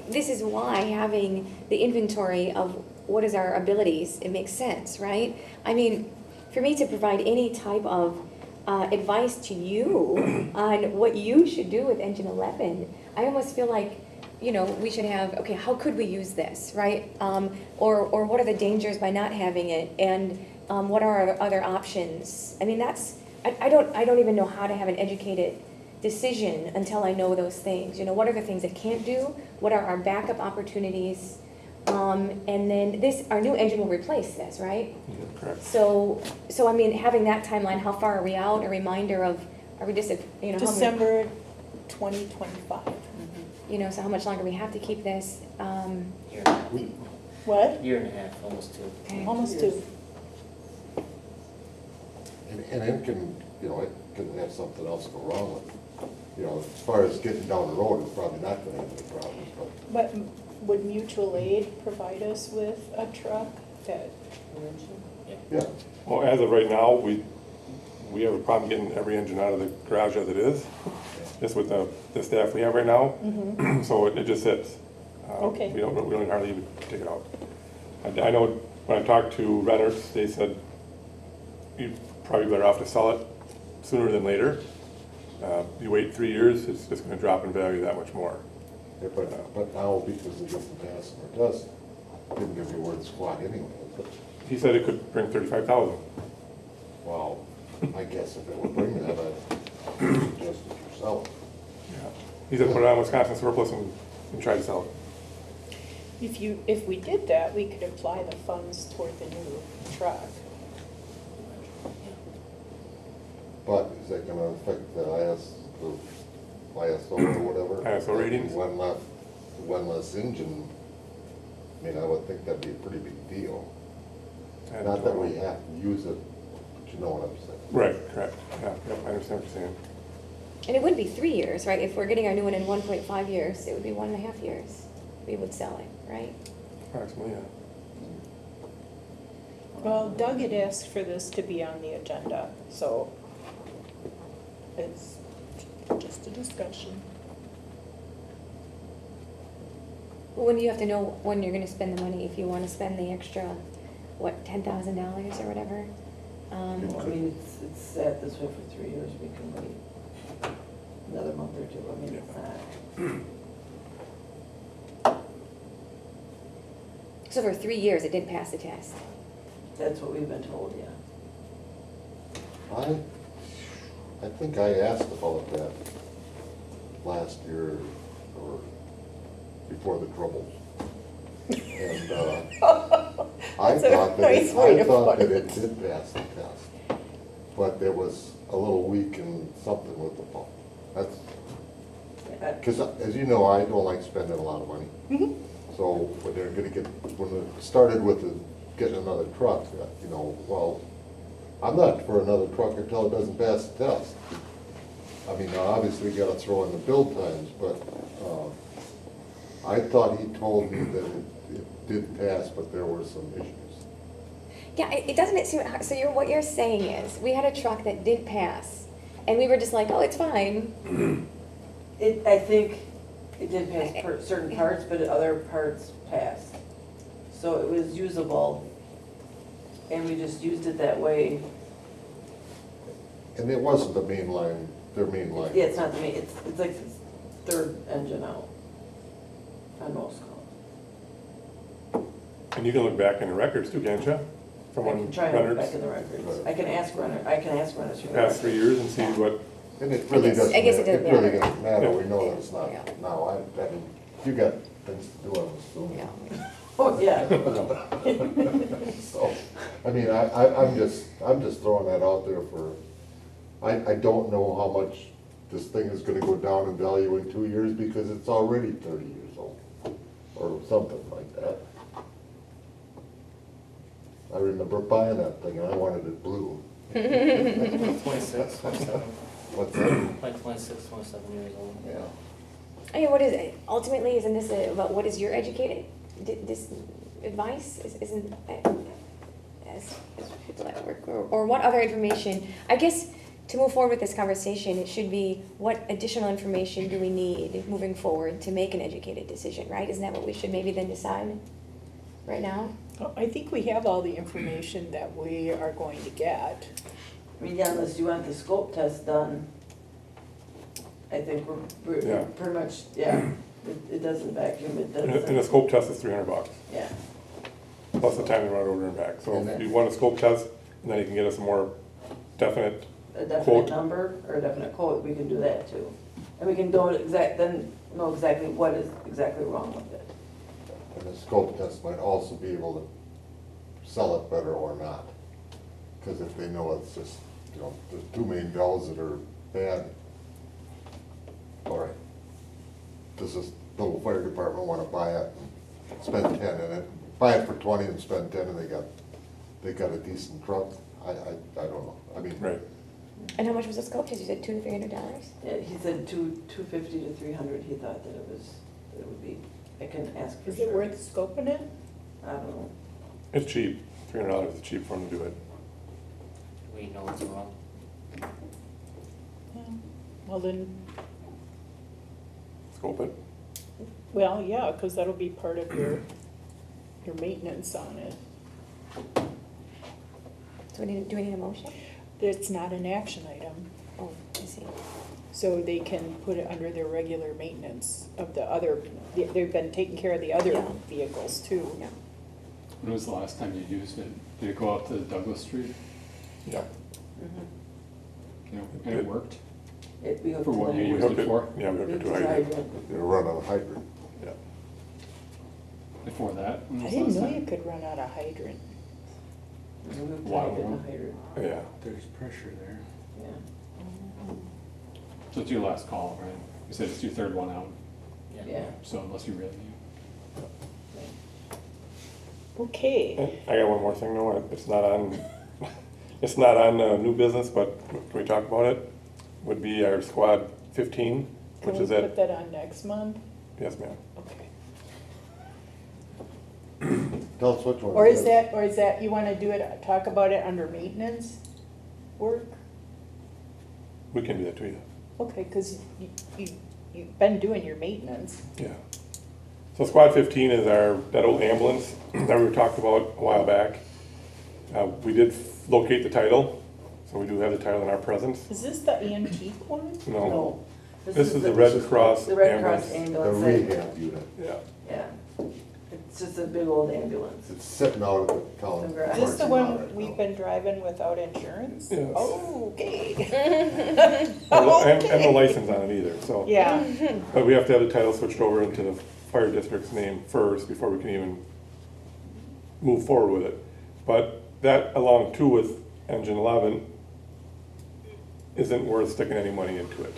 this is why having the inventory of what is our abilities, it makes sense, right? I mean, for me to provide any type of advice to you on what you should do with engine 11, I almost feel like, you know, we should have, okay, how could we use this, right? Or what are the dangers by not having it? And what are our other options? I mean, that's, I don't even know how to have an educated decision until I know those things. You know, what are the things it can't do? What are our backup opportunities? And then this, our new engine will replace this, right? Yeah, correct. So I mean, having that timeline, how far are we out? A reminder of, are we just, you know, how many- December 2025. you know, so how much longer we have to keep this? Year and a half, What? year and a half, almost two. Okay. Almost two. And it can, you know, it can have something else go wrong with it. You know, as far as getting down the road, it's probably not gonna have any problems, but But would mutual aid provide us with a truck that, yeah. Well, as of right now, we have a problem getting every engine out of the garage as it is, just with the staff we have right now. So it just sits. Okay. We don't hardly even take it out. I know when I talked to renters, they said you're probably better off to sell it sooner than later. You wait 3 years, it's just gonna drop in value that much more. Yeah, but now, because it doesn't pass and it doesn't, didn't give you where it's squat anyway. He said it could bring 35,000. Well, I guess if it would bring that, I'd suggest it yourself. He said put it on Wisconsin surplus and try to sell it. if we did that, we could apply the funds toward the new truck. But is that gonna affect the ISO or whatever? ISO ratings? One less engine, I mean, I would think that'd be a pretty big deal. And, Not that we have to use it, but you know what I'm saying. Right, correct. Yeah, yep, I understand what you're saying. And it wouldn't be 3 years, right? If we're getting our new one in 1.5 years, it would be 1.5 years. We would sell it, right? Approximately, yeah. Well, Doug had asked for this to be on the agenda, so it's just a discussion. Well, when do you have to know when you're gonna spend the money, if you wanna spend the extra, what, $10,000 or whatever? I mean, it's sat this way for 3 years, we can wait another month or two, I mean, it's not. So for 3 years, it didn't pass the test. That's what we've been told, yeah. I think I asked about that last year or before the troubles. And I That's a thought that nice it, way I to thought put that it. it did pass the test. But there was a little weak in something with the pump. That's, because as you know, I don't like spending a lot of money. Mhm. So when they're gonna get, when it started with the, getting another truck, you know, well, I'm not for another truck until it doesn't pass the test. I mean, now obviously you gotta throw in the build times, but, I thought he told me that it did pass, but there were some issues. Yeah, it doesn't seem, so what you're saying is, we had a truck that did pass, and we were just like, oh, it's fine. I think it did pass certain parts, but other parts passed. So it was usable, and we just used it that way. And it wasn't the main line, their main line. Yeah, it's not the main, it's like the third engine out on most calls. And you can look back in the records too, can't you? From I when can try and look runners back in the records. I can ask runners from the past 3 records. years and see what, And it really I guess- doesn't, I guess it it doesn't really matter. doesn't matter, we know that it's not, Yeah. now, I mean, you got things to do, I'm assuming. Yeah. Oh, yeah. So, I mean, I'm just throwing that out there for, I don't know how much this thing is gonna go down in value in 2 years because it's already 30 years old, or something like that. I remember buying that thing and I wanted it blue. 26, 27, What's that? like 26, 27 years old. Yeah. I mean, what is it? Ultimately, isn't this about what is your educated, this advice? Isn't, as people at work, or what other information? I guess to move forward with this conversation, it should be what additional information do we need moving forward to make an educated decision, right? Isn't that what we should maybe then decide right now? I think we have all the information that we are going to get. I mean, yeah, unless you want the scope test done, I think we're Yeah. pretty much, yeah, it doesn't vacuum, it and the doesn't, scope test is $300, yeah. plus the time to run it over and back. So if you want a scope test, and then you can get us a more definite, A definite Quote. number or a definite quote, we can do that too. And we can know exactly what is exactly wrong with it. And the scope test might also be able to sell it better or not. Because if they know it's just, you know, there's two main valves that are bad, all right. Does this little fire department want to buy it and spend 10 in it? Buy it for 20 and spend 10 and they got a decent truck? I don't know. I mean, right? And how much was the scope test? You said $200 to $300? Yeah, he said $250 to $300, he thought that it would be, I can ask for Is sure. it worth scoping it? I don't know. It's cheap, $300 is cheap for them to do it. We know what's wrong. Yeah. Well, then, Scope it. well, yeah, because that'll be part of your maintenance on it. So do we need a motion? It's not an action item, Oh, I see. so they can put it under their regular maintenance of the other, they've been taking care of the other Yeah. vehicles too. Yeah. When was the last time you used it? Did it go out to Douglas Street? Yeah. Mhm. You know, and it worked? We hooked For what it you up. used hooked it for? Yeah, we We hooked it hooked to a it to hydrant. hydrant. you run on a hydrant. Yeah. Before that? When I was the didn't last know time? you could run out a hydrant. We hooked Wow. it in the hydrant, Yeah. There's pressure there. yeah. So it's your last call, right? You said it's your third one out, Yeah. so unless you really need. Okay, And I got one more thing though, it's not on, it's not on new business, but can we talk about it? Would be our squad 15, can which we is put at, that on next month? yes ma'am. Okay. Tell us which one. Or it is that, you want to do it, talk about it under maintenance work? We can do that to you. Okay, because you've been doing your maintenance. Yeah. So squad 15 is that old ambulance that we talked about a while back. We did locate the title, so we do have the title in our presence. Is this the antique one? No, No. this is the Red Cross The Red Cross ambulance. The ambulance. rehab unit. Yeah. Yeah. It's just a big old ambulance. It's sitting out of the town. The garage. Is this the parking lot one right we've now. been driving without insurance? Yes. Okay. And the license on it either, so. Yeah, But we have to have the title switched over into the fire district's name first before we can even move forward with it. But that along too with engine 11 isn't worth sticking any money into it.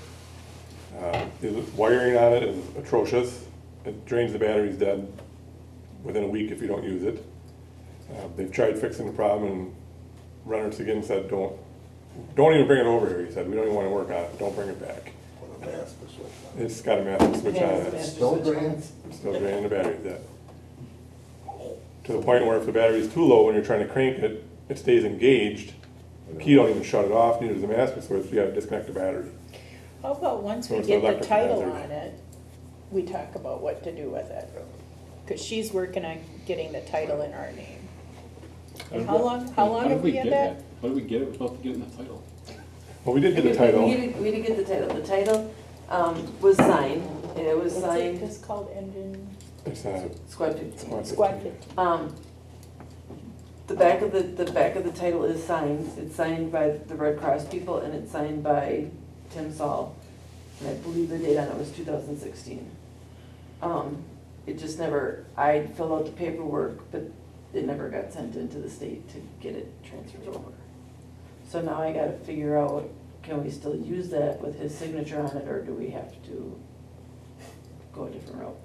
The wiring on it is atrocious. It drains the batteries dead within a week if you don't use it. They've tried fixing the problem and Reynolds again said, don't even bring it over here. He said, we don't even want to work on it. Don't bring it back. Put a master switch on it. It's got a master switch on Yeah, it. it's Still switch on. drains? Still draining the batteries dead. To the point where if the battery is too low when you're trying to crank it, it stays engaged. Key don't even shut it off, neither does the master switch, you gotta disconnect the battery. how about once So we it's get the electric title hazard. on it, we talk about what to do with it? Cause she's working on getting the title in our name. And how long have we had that? How did we get it without getting the title? Well, we did get the We title. did get the title. The title, was signed, and it was What's it signed, just called, engine, It's Squad 15. squad 15? The back of the title is signed. It's signed by the Red Cross people and it's signed by Tim Saul. And I believe the date on it was 2016. It just never, I filled out the paperwork, but it never got sent into the state to get it transferred over. So now I gotta figure out, can we still use that with his signature on it, or do we have to go a different route?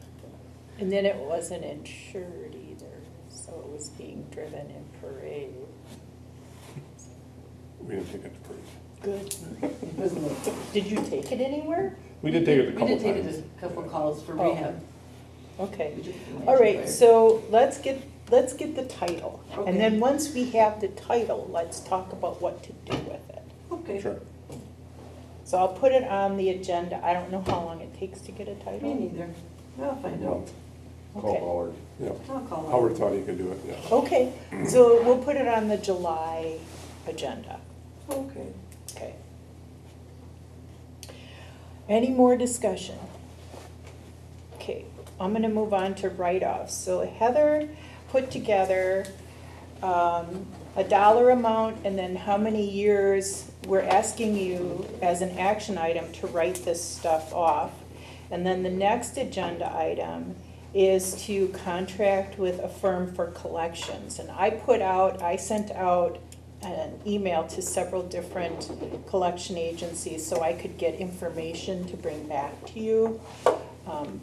And then it wasn't insured either, so it was being driven in parade. We didn't take it to proof. Good. Did you take it anywhere? We did take it a couple We times. did take it a couple calls for Oh. rehab. Okay. We did the All right, mansion so let's get the title. Okay. And then once we have the title, let's talk about what to do with it. fire. Okay. Sure. So I'll put it on the agenda. I don't know how long it takes to get a Me title. neither. I'll find out. Call Okay. Howard. Yeah. I'll call him. Howard thought he could do it, yeah. Okay, so we'll put it on the July agenda. Okay. Okay. Any more discussion? Okay, I'm gonna move on to write-offs. So Heather put together a dollar amount and then how many years we're asking you as an action item to write this stuff off. And then the next agenda item is to contract with a firm for collections. And I sent out an email to several different collection agencies so I could get information to bring back to you.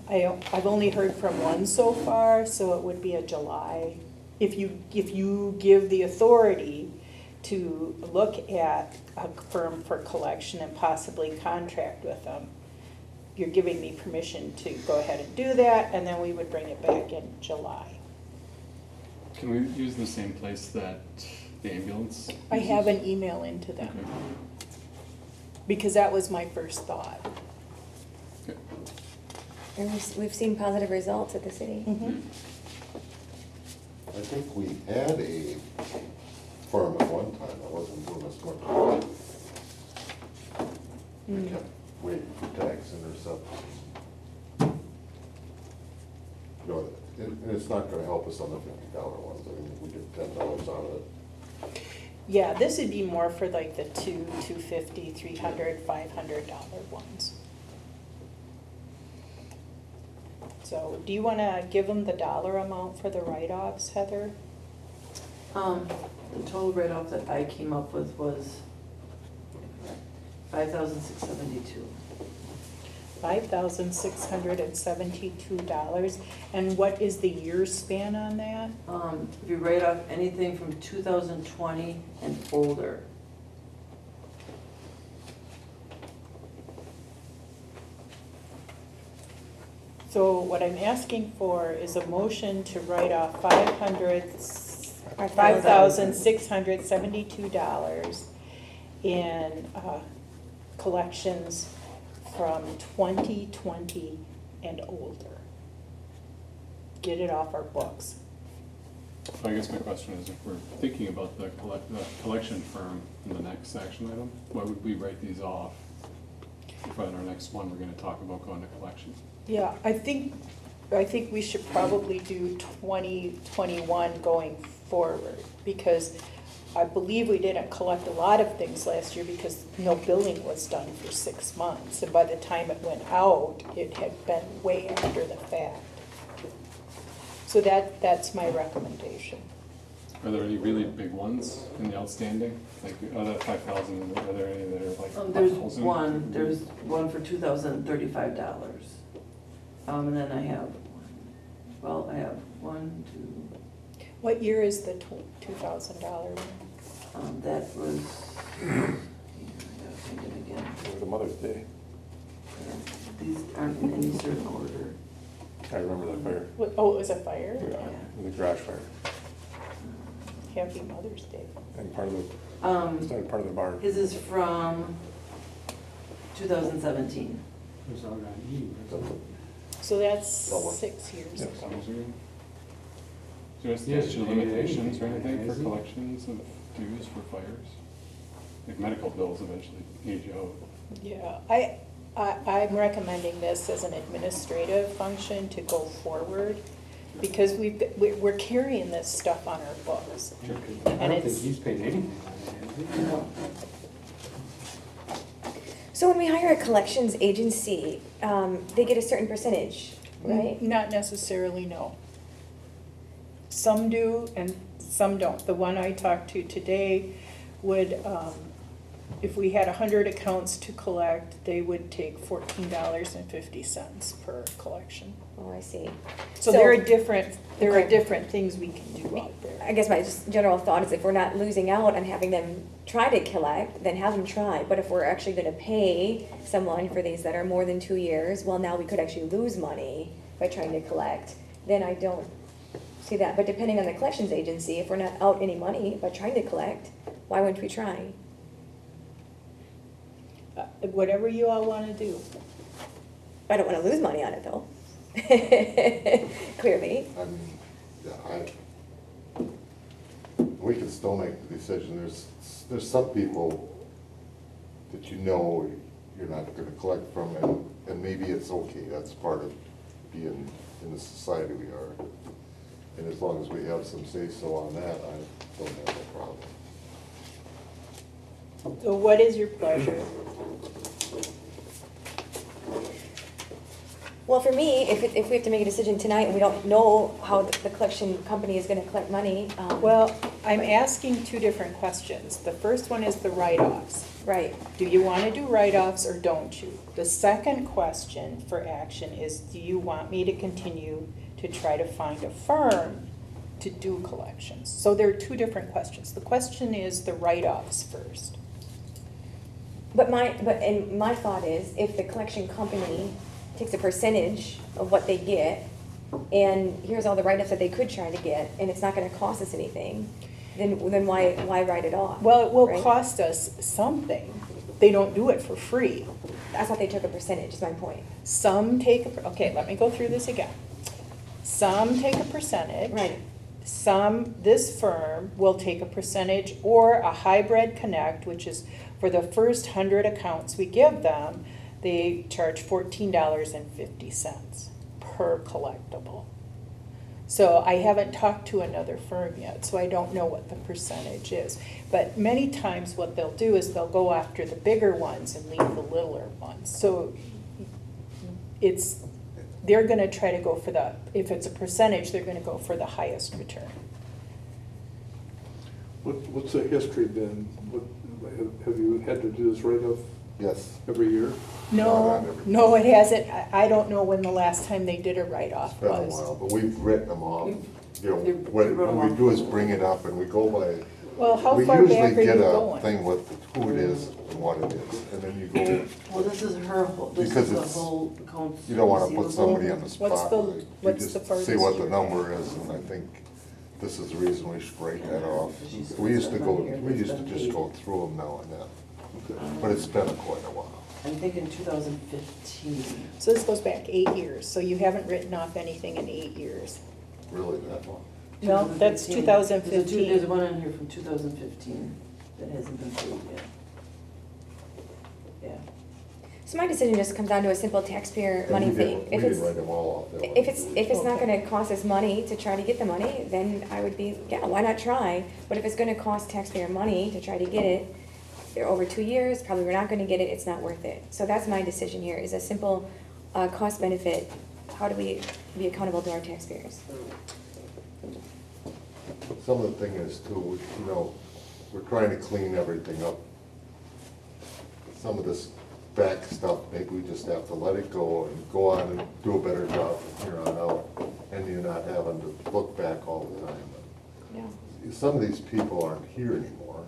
I've only heard from one so far, so it would be a July. If you give the authority to look at a firm for collection and possibly contract with them, you're giving me permission to go ahead and do that, and then we would bring it back in July. Can we use the same place that the ambulance? I have an email into them, Okay. because that was my first thought. Okay. And we've seen positive results at the city. Mhm. I think we had a firm at one time that wasn't doing us much good. We Mm. kept waiting for tax intercepts. You know, it's not gonna help us on the $50 ones, I mean, we get $10 out of it. Yeah, this would be more for like the $250, $300, $500 ones. So do you wanna give them the dollar amount for the write-offs, Heather? The total write-off that I came up with was $5,672. $5,672, and what is the year span on that? If you write off anything from 2020 and older. So what I'm asking for is a motion to write off $5,672 in collections from 2020 and older. Get it off our books. I guess my question is, if we're thinking about the collection firm in the next action item, why would we write these off? If on our next one, we're gonna talk about going to collection. Yeah, I think I think we should probably do 2021 going forward, because I believe we didn't collect a lot of things last year because no billing was done for 6 months. And by the time it went out, it had been way after the fact. So that's my recommendation. Are there any really big ones in the outstanding? Like, out of that 5,000, are there any that are like There's 1,000? there's one for $2,035. And then I have one, two, What year is the $2,000 one? that was, I gotta find it again. It was a Mother's Day. These aren't in any certain order. I remember that fire. Oh, it was a fire? Yeah, it was a garage fire. Happy Mother's Day. And part of the, started part of the barn. His is from 2017. It's all got E, right? So that's Someone. 6 years Yeah. ago. Is there a Yes, statute of maybe limitations or anything, anything for isn't it? collections of dues for fires? Like medical bills eventually age out. Yeah, I'm recommending this as an administrative function to go forward, because we're carrying this stuff on our books. I And don't think it's- he's paid anything on that, has he? So when we hire a collections agency, they get a certain percentage, right? Not necessarily, no. Some do and some don't. The one I talked to today would, if we had 100 accounts to collect, they would take $14.50 per collection. Oh, I see. So there are Okay. different things we can do out there. I guess my just general thought is if we're not losing out on having them try to collect, then have them try. But if we're actually gonna pay someone for these that are more than 2 years, well, now we could actually lose money by trying to collect. Then I don't see that. But depending on the collections agency, if we're not out any money by trying to collect, why wouldn't we try? Whatever you all want to do. I don't wanna lose money on it though. Clearly. I mean, yeah, we can still make the decision. There's some people that you know you're not gonna collect from, and maybe it's okay. That's part of being in the society we are. And as long as we have some say-so on that, I don't have a problem. So what is your pleasure? Well, for me, if we have to make a decision tonight and we don't know how the collection company is gonna collect money, Well, I'm asking two different questions. The first one is the write-offs. right, Do you want to do write-offs or don't you? The second question for action is, do you want me to continue to try to find a firm to do collections? So there are two different questions. The question is the write-offs first. but my thought is, if the collection company takes a percentage of what they get, and here's all the write-ups that they could try to get, and it's not gonna cost us anything, then why write it off? Well, it will right? cost us something. They don't do it for free. I thought they took a percentage, is my point. Some take, okay, let me go through this again. Some take a percentage. Right. Some, this firm will take a percentage, or a hybrid connect, which is for the first 100 accounts we give them, they charge $14.50 per collectible. So I haven't talked to another firm yet, so I don't know what the percentage is. But many times what they'll do is they'll go after the bigger ones and leave the littler ones. So they're gonna try to go for if it's a percentage, they're gonna go for the highest return. What's the history been? Have you had to do this write-off Yes, every year? No, no, it hasn't. I don't know when the last time they did a it's write-off been a was. while, but we've written them off. You know, You've what written them we off. do is bring it up and we go by. Well, how We far usually back are you get a going? thing with who it is and what it is, and then you go, Well, this is this Because is the it's- whole accounts. you don't wanna put receivable. somebody on the spot. What's the- like, what's you the just farthest say what the you're number is, and I think this is the reason we should break that off. We used to just go through them now and then, but it's been quite a while. I think in 2015. So this goes back 8 years, so you haven't written off anything in 8 years. Really that long. No, that's 2015. There's one in here from 2015 that hasn't been paid yet. Yeah. So my decision just comes down to a simple taxpayer And money we thing. didn't write them all off. If it's not gonna cost us money to try to get the money, then I would be, yeah, why not try? But if it's gonna cost taxpayer money to try to get it, they're over 2 years, probably we're not gonna get it, it's not worth it. So that's my decision here, is a simple, cost benefit. How do we be accountable to our taxpayers? Some of the thing is too, you know, we're trying to clean everything up. Some of this back stuff, maybe we just have to let it go and go on and do a better job from here on out. And you're not having to look back all the time. Yeah, Some of these people aren't here anymore.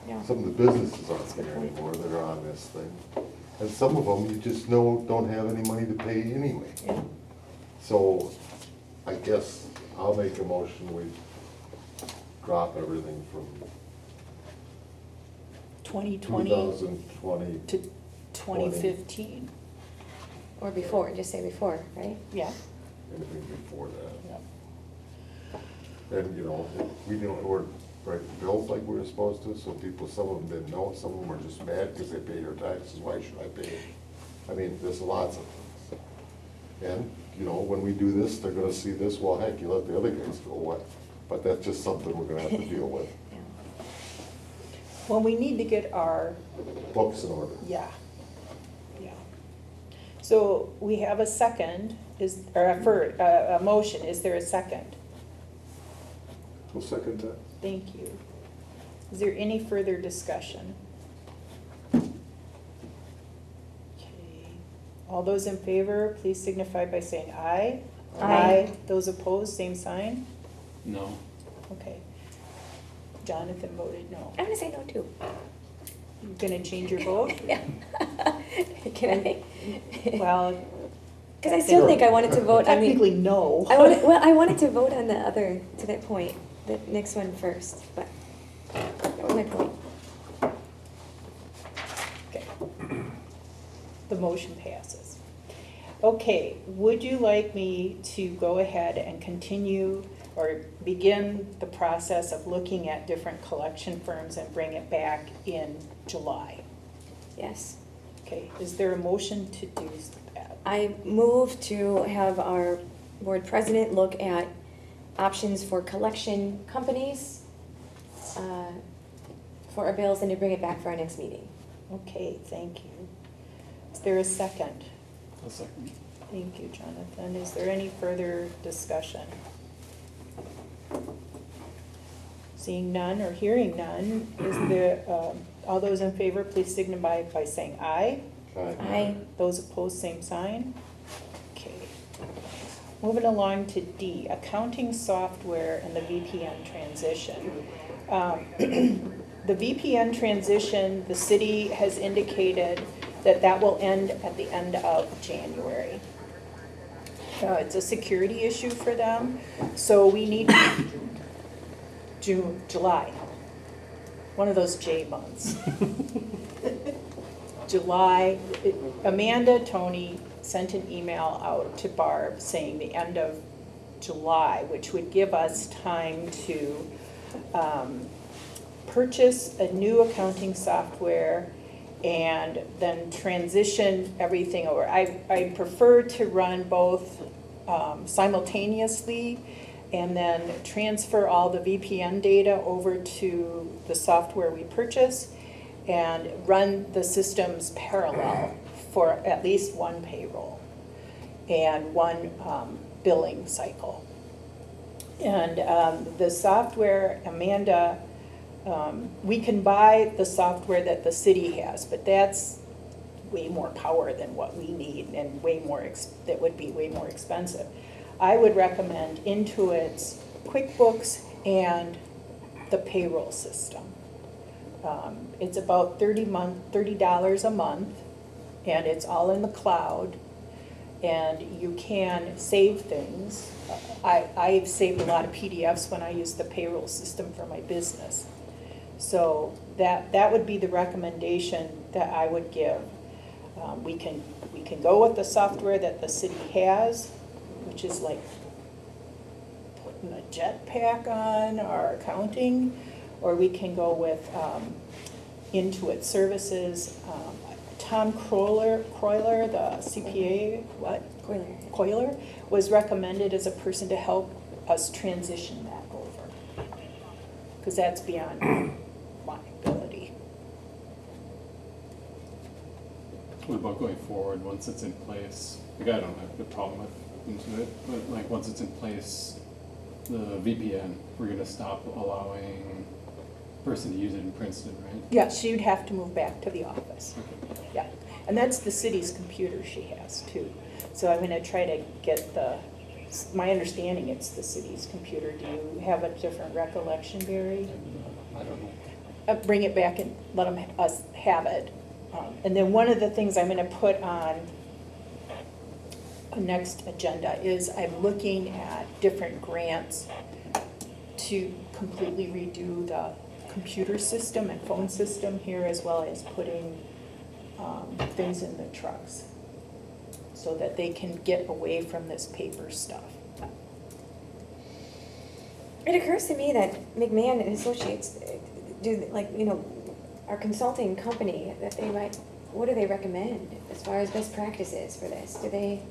yeah. Some of the businesses aren't here anymore that are on this thing. And some of them, you just know, don't have any money to pay anyway. Yeah. So I guess I'll make a motion, we drop everything from 2020 2020. to 2015. Or before, just say before, right? Yeah. Anything before that. Yeah. And, you know, we don't, we're writing bills like we were supposed to, so people, some of them didn't know, some of them are just mad because they pay their taxes, why should I pay it? I mean, there's lots of things. And, you know, when we do this, they're gonna see this, well, heck, you let the other guys go, what? But that's just something we're gonna have to deal with. Yeah. Well, we need to get our, Books in order. yeah. So we have a second, a motion, is there a second? We'll second that. Thank you. Is there any further discussion? Okay. All those in favor, please signify by saying aye. Aye. Those opposed, same sign? No. Okay. Jonathan voted no. I'm gonna say no too. You're gonna change your vote? Yeah. Can I? Well, Because I still think I wanted to vote on technically the, no. I wanted to vote on the other, to that point, the next one first, but that was my point. Okay. The motion passes. Okay, would you like me to go ahead and continue or begin the process of looking at different collection firms and bring it back in July? Yes. Okay, is there a motion to do that? I move to have our board president look at options for collection companies for our bills and to bring it back for our next meeting. Okay, thank you. Is there a second? A second. Thank you, Jonathan. Is there any further discussion? Seeing none or hearing none, is there, all those in favor, please signify by saying aye. Aye. Those opposed, same sign. Okay. Moving along to D, accounting software and the VPN transition. The VPN transition, the city has indicated that that will end at the end of January. It's a security issue for them, so we need July, one of those J months. July, Amanda Tony sent an email out to Barb saying the end of July, which would give us time to purchase a new accounting software and then transition everything over. I prefer to run both simultaneously and then transfer all the VPN data over to the software we purchase and run the systems parallel for at least one payroll and one billing cycle. And the software, Amanda, we can buy the software that the city has, but that's way more power than what we need and way more, that would be way more expensive. I would recommend Intuit's QuickBooks and the payroll system. It's about $30 a month, and it's all in the cloud, and you can save things. I've saved a lot of PDFs when I use the payroll system for my business. So that would be the recommendation that I would give. We can go with the software that the city has, which is like putting a jetpack on our accounting, or we can go with Intuit Services. Tom Croyler, the CPA, Coiler. Coiler, was recommended as a person to help us transition that over. Because that's beyond my ability. What about going forward, once it's in place? Like, I don't have a problem with into it, but like, once it's in place, the VPN, we're gonna stop allowing person to use it in Princeton, right? Yeah, she'd have to move back to the office. Okay. Yeah, and that's the city's computer she has too. So I'm gonna try to get my understanding it's the city's computer. Do you have a different recollection, Barry? I don't know. Bring it back and let us have it. And then one of the things I'm gonna put on a next agenda is I'm looking at different grants to completely redo the computer system and phone system here, as well as putting things in the trucks so that they can get away from this paper stuff. It occurs to me that McMahon and Associates do, like, you know, our consulting company, that they might, what do they recommend as far as best practices for this? Do they?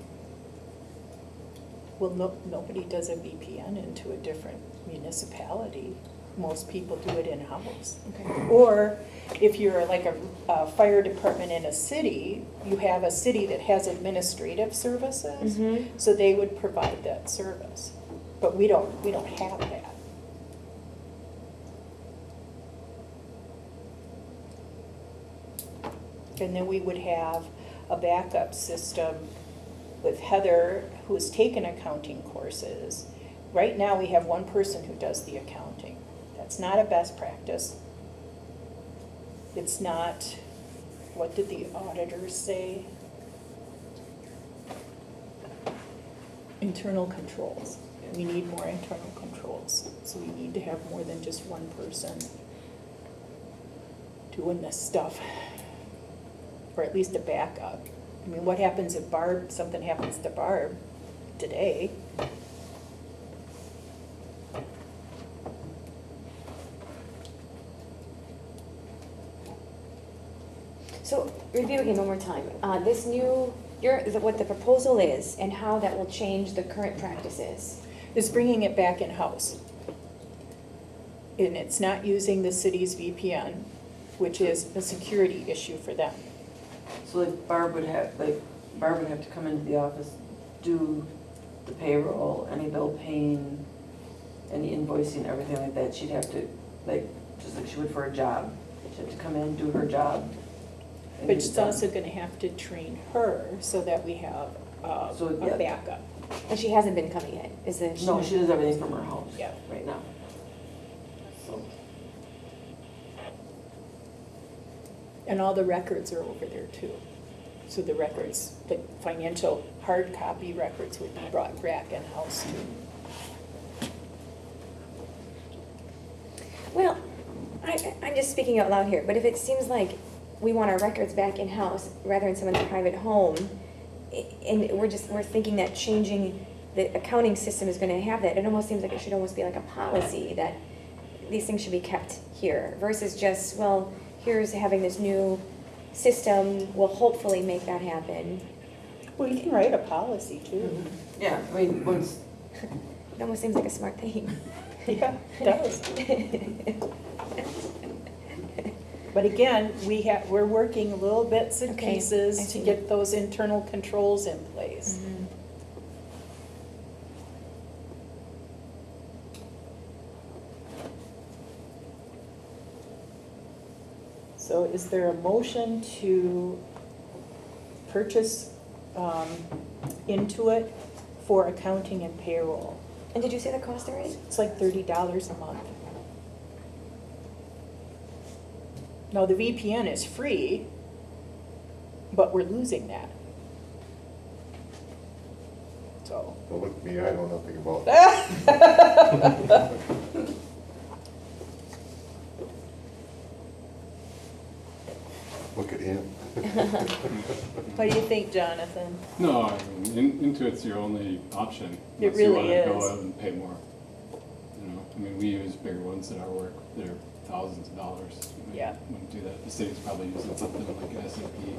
Well, nobody does a VPN into a different municipality. Most people do it in-house. Okay. Or if you're like a fire department in a city, you have a city that has administrative services, Mhm. so they would provide that service. But we don't have that. And then we would have a backup system with Heather, who has taken accounting courses. Right now, we have one person who does the accounting. That's not a best practice. It's not, what did the auditors say? Internal controls. We need more internal controls. So we need to have more than just one person doing this stuff. Or at least a backup. I mean, what happens if something happens to Barb today? So, review again one more time. This new, what the proposal is and how that will change the current practices. Is bringing it back in-house. And it's not using the city's VPN, which is a security issue for them. So Barb would have to come into the office, do the payroll, any bill paying, any invoicing, everything like that. She'd have to, just like she would for a job. She'd have to come in, do her job. and But get it it's done. also gonna have to train her so that we have So, a yeah. backup. And she hasn't been coming in, is it? No, she does everything from her house Yeah. right now. So, And all the records are over there too. So the records, the financial hard copy records would be brought back in-house too. Well, I'm just speaking out loud here, but if it seems like we want our records back in-house rather than someone's private home, and we're thinking that changing the accounting system is gonna have that, it almost seems like it should almost be like a policy that these things should be kept here versus just, well, here's having this new system will hopefully make that happen. Well, you can write a policy too. yeah, I mean, once, It almost seems like a smart thing. Yeah, it does. But again, we're working little bits and Okay, I pieces to see. get those internal controls in place. Mhm. So is there a motion to purchase Intuit for accounting and payroll? And did you say the cost already? It's like $30 a month. Now, the VPN is free, but we're losing that. So. Don't look at me, I know nothing about that. Look at him. What do you think, Jonathan? No, I mean, Intuit's your only option. It unless you really wanna is. go out and pay more. You know, I mean, we use bigger ones at our work, they're thousands of dollars. Yeah. Wouldn't do that. The city's probably using something like an S&P,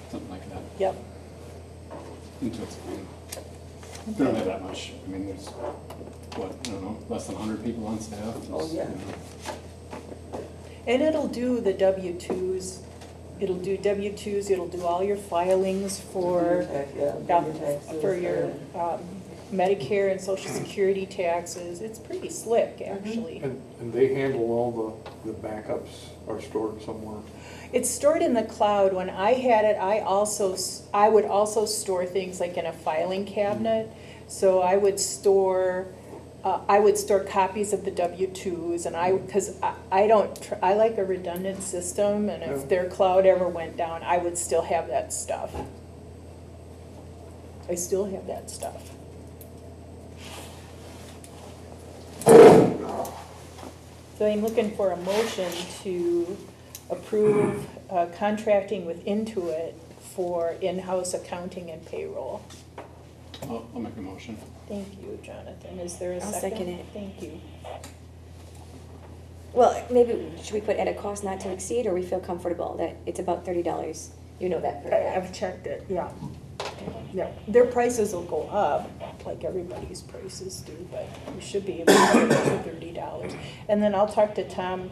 something like that, Yep. into its plan. They don't have that much. I mean, there's, what, I don't know, less than 100 people on staff. Oh, yeah. You know. And it'll do the W-2s, it'll do W-2s, it'll do all your filings for, for your Medicare and Social Security taxes. It's pretty slick, actually. And they handle all the backups are stored somewhere. It's stored in the cloud. When I had it, I would also store things like in a filing cabinet. So I would store copies of the W-2s, and because I like a redundant system, and if their cloud ever went down, I would still have that stuff. I still have that stuff. So I'm looking for a motion to approve contracting with Intuit for in-house accounting and payroll. I'll make a motion. Thank you, Jonathan. Is there a I'll second? second it. Thank you. Well, maybe, should we put at a cost not to exceed, or we feel comfortable that it's about $30? You know that. for a fact. I've checked it, yeah. Yeah, their prices will go up, like everybody's prices do, but we should be able to get it for $30. And then I'll talk to Tom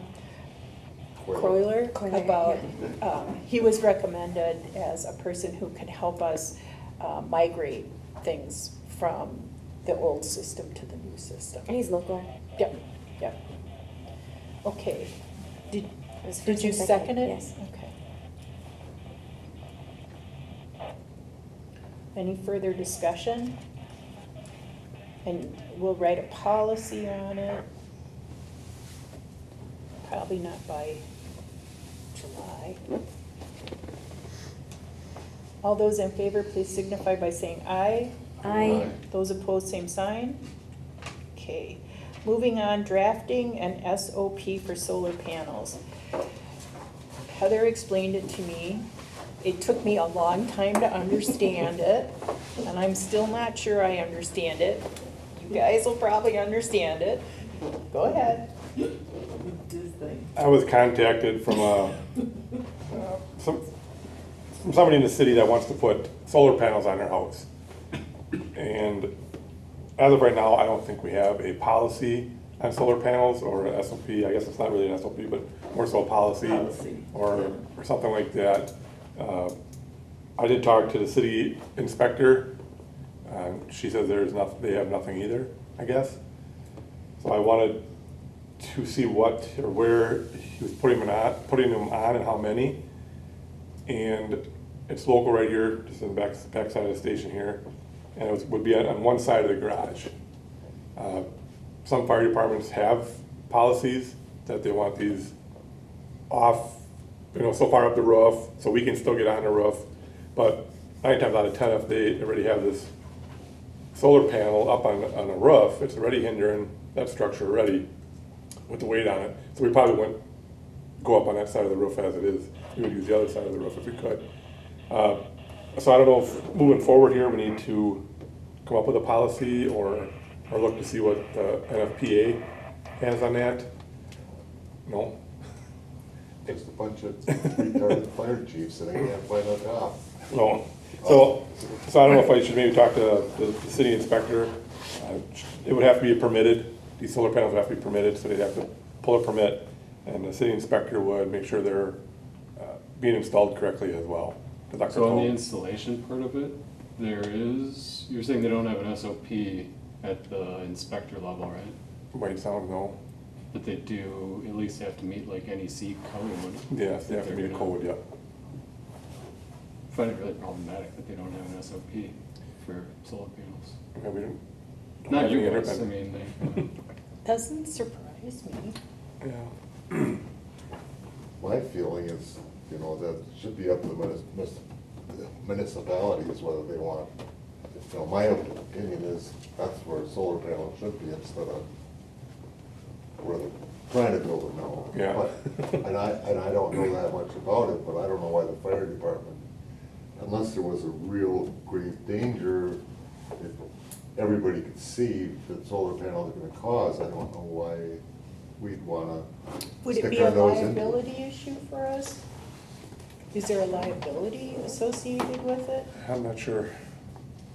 Croyler about, he was recommended as a person who can help us migrate things from the old system to the new system. And he's local. Yep, yep. Okay. It was Did first you and second it? Yes. Okay. Any further discussion? And we'll write a policy on it. Probably not by July. All those in favor, please signify by saying aye. Aye. Those opposed, same sign. Okay. Moving on, drafting an SOP for solar panels. Heather explained it to me. It took me a long time to understand it, and I'm still not sure I understand it. You guys will probably understand it. Go ahead. Do his thing. I was contacted from somebody in the city that wants to put solar panels on their house. And as of right now, I don't think we have a policy on solar panels or an SOP. I guess it's not really an SOP, but more so a policy. Or something like that. I did talk to the city inspector. She says they have nothing either, I guess. So I wanted to see what or where he was putting them on and how many. And it's local right here, just in the back side of the station here. And it would be on one side of the garage. Some fire departments have policies that they want these off, so far up the roof, so we can still get on the roof. But 9 times out of 10, if they already have this solar panel up on the roof, it's already hindering that structure already with the weight on it. So we probably wouldn't go up on that side of the roof as it is. We would use the other side of the roof if we could. So I don't know if moving forward here, we need to come up with a policy or look to see what the NFPA has on that. No? Just a bunch of retarded fire chiefs and they can't find a job. No. So I don't know if I should maybe talk to the city inspector. It would have to be permitted. These solar panels would have to be permitted, so they'd have to pull a permit, and the city inspector would make sure they're being installed correctly as well. So on the installation part of it, you're saying they don't have an SOP at the inspector level, right? Might sound no. But they do at least have to meet like NEC code. Yes, they have to meet a code, yeah. I find it really problematic that they don't have an SOP for solar panels. Yeah, we don't Not have you any guys, I independent- mean, Doesn't surprise me. Yeah. My feeling is, that it should be up to the municipalities whether they want. My opinion is that's where solar panels should be instead of where they're trying to build it now. Yeah. But- And I don't know that much about it, but I don't know why the fire department, unless there was a real grave danger that everybody could see that solar panels are gonna cause, I don't know why we'd wanna Would it stick be our a nose into. liability issue for us? Is there a liability associated with it? I'm not sure.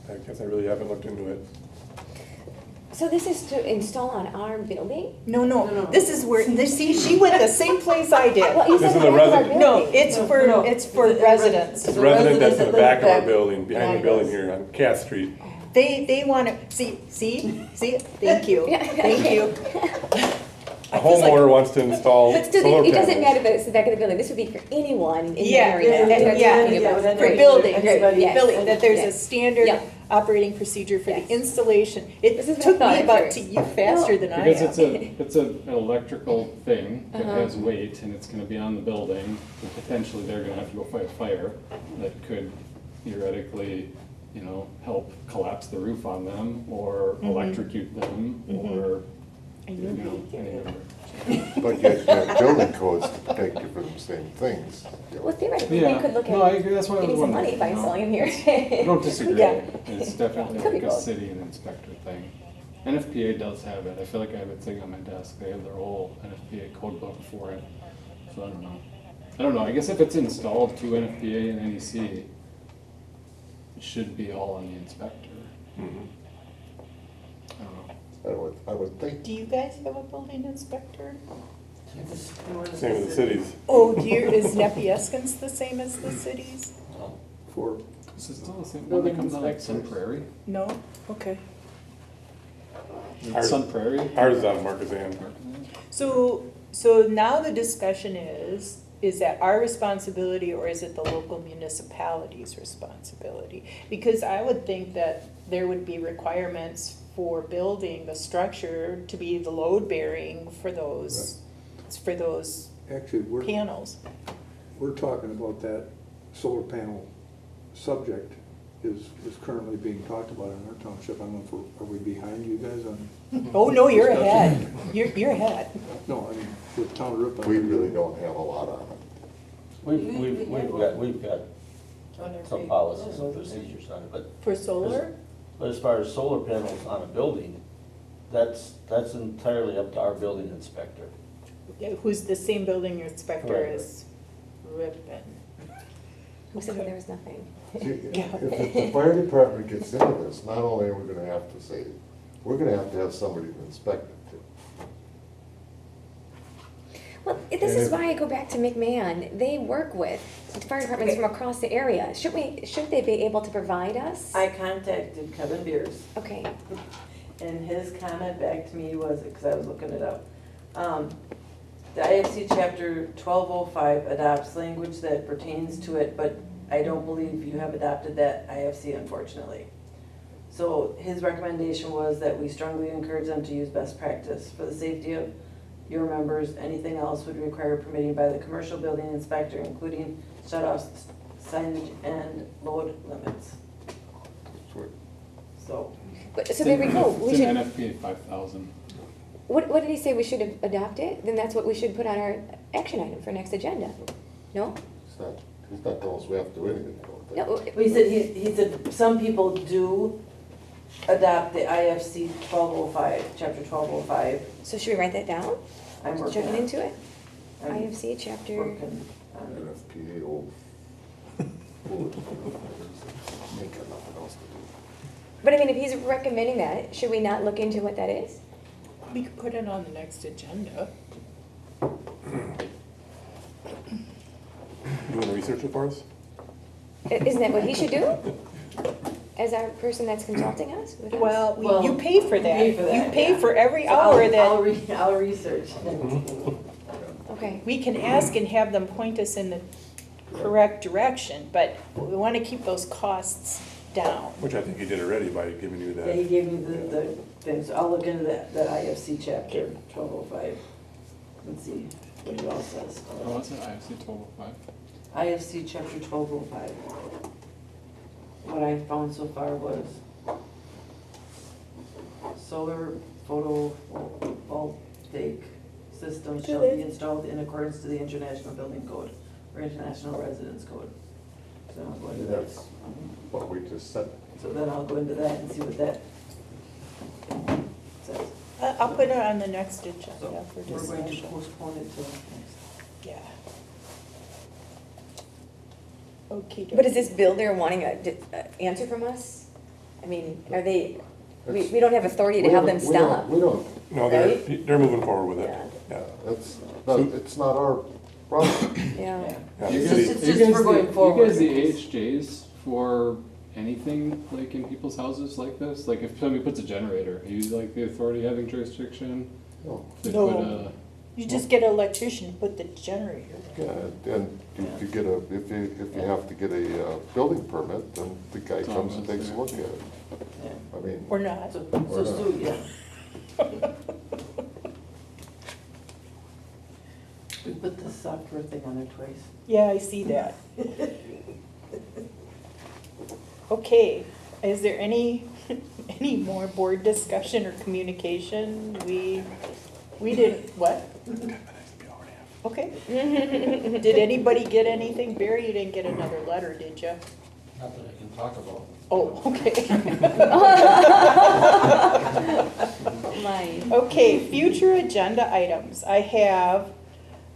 I guess I really haven't looked into it. So this is to install on our building? No, No, no. this is where, see, she went the same place I did. Well, you This said is a the back of our resident- No, building. it's No, for, no. it's for It's a residents. It's The a resident that's residents in the that live back of our back building, behind the behind building us. here on Cass Street. They want to, see, thank you, Yeah. thank you. A I was like- homeowner wants to install But still, solar it doesn't panels. matter if it's the back of the building, this would be for anyone in the Yeah, area. yeah, That's what I'm yeah, talking yeah, about. but For Right. building, Everybody- Yes. building, that there's a Yes. standard Yeah. operating procedure for the Yes. installation. It This is what I took thought me at about, first. you faster than I Because am. it's an electrical thing that Uh-huh. has weight and it's gonna be on the building. And potentially they're gonna have to go fight a fire that could theoretically, you know, help collapse the roof on them or electrocute them or, I you knew know, you any did. number. But yet you have building codes to protect you from the same things. you know. Well, theoretically, we Yeah, could look no, I at agree, that's what I was getting some money wondering, by you know. installing them here. I don't disagree. Yeah. It's definitely Could be like a both. city and inspector thing. NFPA does have it. I feel like I have it sitting on my desk. They have their whole NFPA code book for it. So I don't know. I don't know. I guess if it's installed to NFPA and NEC, it should be all on the inspector. Mhm. I don't know. I would think, Do you guys have a building inspector? Same with the cities. Oh, is Nepieskins the same as the cities? For, Is it still the same one Building that comes out like Sun inspectors. Prairie? No? Okay. Is it Ours- Sun Prairie? Ours is out of Marquezine. So now the discussion is that our responsibility or is it the local municipality's responsibility? Because I would think that there would be requirements for building the structure to be the load bearing for those actually, panels. we're talking about that solar panel subject is currently being talked about in our township. I don't know if are we behind you guys on, Oh, no, you're ahead. You're ahead. no, I mean, with town of Ripon. we really don't have a lot on it. We've got some policies and procedures on it, For solar? but as far as solar panels on a building, that's entirely up to our building inspector. Who's the same building inspector Right. as Ripon? Who said that there was nothing? See, if the fire department gets into this, not only are we gonna have to say, we're gonna have somebody to inspect it too. Well, this And is if- why I go back to McMahon. They work with fire departments from across the area. Shouldn't they be able to provide us? I contacted Kevin Beers, Okay, and his comment back to me was, because I was looking it up, the IFC chapter 1205 adopts language that pertains to it, but I don't believe you have adopted that IFC, unfortunately. So his recommendation was that we strongly encourage them to use best practice for the safety of your members. Anything else would require permitting by the commercial building inspector, including shut-offs, signage, and load limits. So, so there we go. We It's in should, NFPA 5,000. what did he say, we should adopt it? Then that's what we should put on our action item for next agenda. No? He's not telling us we have to do anything. I don't think. No. but he said some people do adopt the IFC 1205, chapter 1205. So should we write that down? I'm working Checking on it. into it? I'm IFC chapter, working on it. NFPA, old. Ain't got nothing else to do. but I mean, if he's recommending that, should we not look into what that is? We could put it on the next agenda. You wanna research it for us? Isn't that what he should do? As our person that's consulting us? with us? Well, Well, you pay for that. you pay for that, You pay yeah. for every So hour I'll that I'll research. Okay. we can ask and have them point us in the correct direction, but we want to keep those costs down. Which I think he did already by giving you Yeah, he that. gave me the things. I'll look into that IFC chapter 1205 and see what it all says. Oh, what's it? IFC 1205? IFC chapter 1205. What I found so far was solar photovoltaic systems shall be installed in accordance to the International Building Code or International Residence Code. So I'll go into that. That's what we just said. So then I'll go into that and see what that says. I'll put it on the next agenda So for we're going to discussion. postpone it till next. Yeah. Okay. But is this builder wanting a answer from us? I mean, are they, we don't have authority to have them stop. We don't, No, Right? they're moving forward with it, Yeah. yeah. it's not our problem. Yeah. Yeah, You the guys- city- It's you just guys for going the- forward. You guys the AHJs for anything like in people's houses like this? Like if somebody puts a generator, are you like the authority having jurisdiction? No. If they No. put a- You just get an electrician, to put the generator. Yeah, and you get a, if you have to get a building permit, then the guy It's comes and almost takes a there. look at it. Yeah. I mean, Or not. So Or not. Sue, yeah. We put the software thing on there twice. Yeah, I see that. Okay, is there any more board discussion or communication? We did, what? Okay. Did anybody get anything? Barry, you didn't get another letter, did you? Not that I can talk about. Oh, okay. Mine. Okay, future agenda items. I have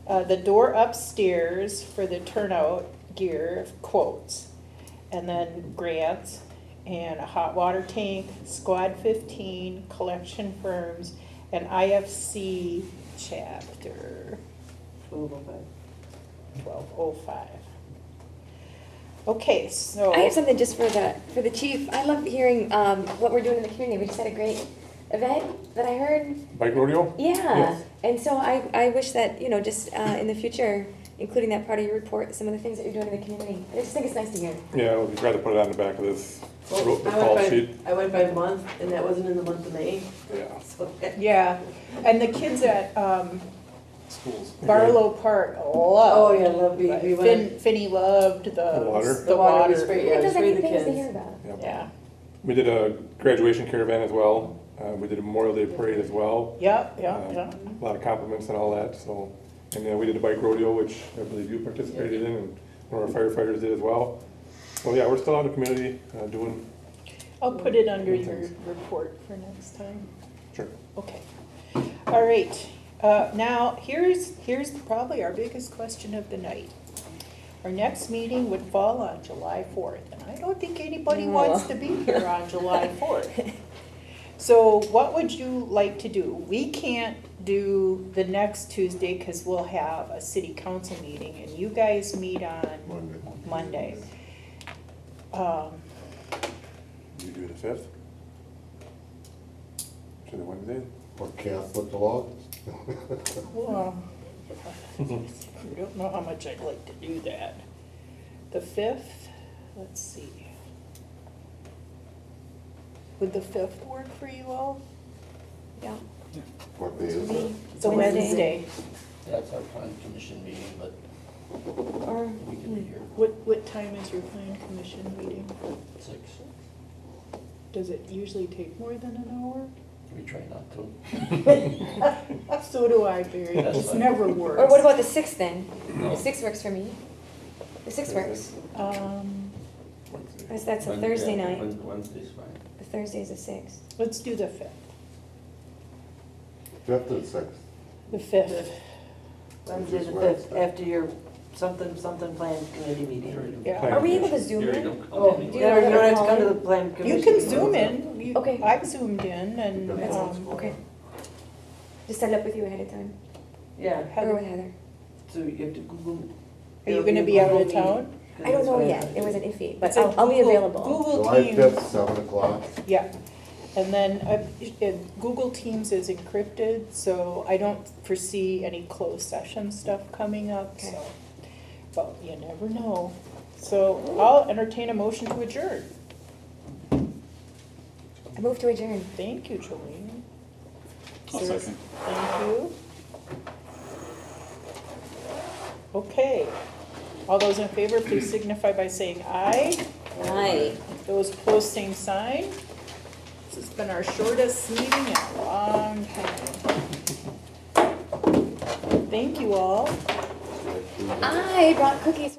the door upstairs for the turnout gear quotes, and then grants, and a hot water tank, Squad 15, collection firms, and IFC chapter 1205. Okay, so. I have something just for the chief. I love hearing what we're doing in the community. We just had a great event that I heard. Bike rodeo? Yeah, Yes. and so I wish that, just in the future, including that part of your report, some of the things that you're doing in the community. I just think it's nice to hear. Yeah, we'd rather put it on the back of this Well, the call sheet. I went by month, and that wasn't in the month of May. Yeah. So, Yeah, and the kids at Schools. Barlow Park loved. Oh, yeah, love, we went. Finney loved The water? the water. We sprayed, It yeah, does sprayed the things to hear kids. about. Yep. Yeah, We did a graduation caravan as well. We did a Memorial Day parade as well. yep, Uh, yep, yep. A lot of compliments and all that, so. And then we did a bike rodeo, which I believe you participated in, and one of our firefighters did as well. So yeah, we're still out in the community, doing, I'll put it under Good your things. report for next time. sure. Okay. All right. Now, here's probably our biggest question of the night. Our next meeting would fall on July 4th, and I don't think anybody wants to be here on July 4th. So what would you like to do? We can't do the next Tuesday because we'll have a city council meeting, and you guys meet on Monday. You do the 5th? To the Wednesday? Or Catholic law. Well, I don't know how much I'd like to do that. The 5th, let's see. Would the 5th work for you all? Yeah. What day is it? It's a Wednesday. Wednesday. That's our plan commission meeting, but Or, we can be here What time is your plan commission meeting? at 6. Does it usually take more than an hour? We try not to. So do I, Barry. That's It's fine. never works. or what about the 6th then? No. The 6th works for me. The 6th works. Wednesday. That's a Thursday Yeah, night. Wednesday's fine. The Thursday's the 6th. Let's do the 5th. 5th and 6th. The 5th. Wednesday the Wednesday. 5th, after your something plan committee meeting. Yeah. Plan Are we able to commission. Zoom Gary, in? don't come Oh, to me. Do you don't have to come to call the plan commission. You can meeting. zoom in. Okay. I've zoomed in and, Okay. Just set it up with you ahead of time. Yeah, Or with Heather. so you have to Google. Are you gonna be out of town? I don't know yet. It wasn't iffy, but It's a I'll be Google- available. Google July Teams. 5th, 7 o'clock. Yeah, and then Google Teams is encrypted, so I don't foresee any closed session stuff coming up, Okay. so. But you never know. So I'll entertain a motion to adjourn. I move to adjourn. Thank you, Jolene. I'll Is there- second. Thank you. Okay, all those in favor, please signify by saying aye. Aye. Those opposed, same sign. This has been our shortest meeting in a long time. Thank you all. I brought cookies.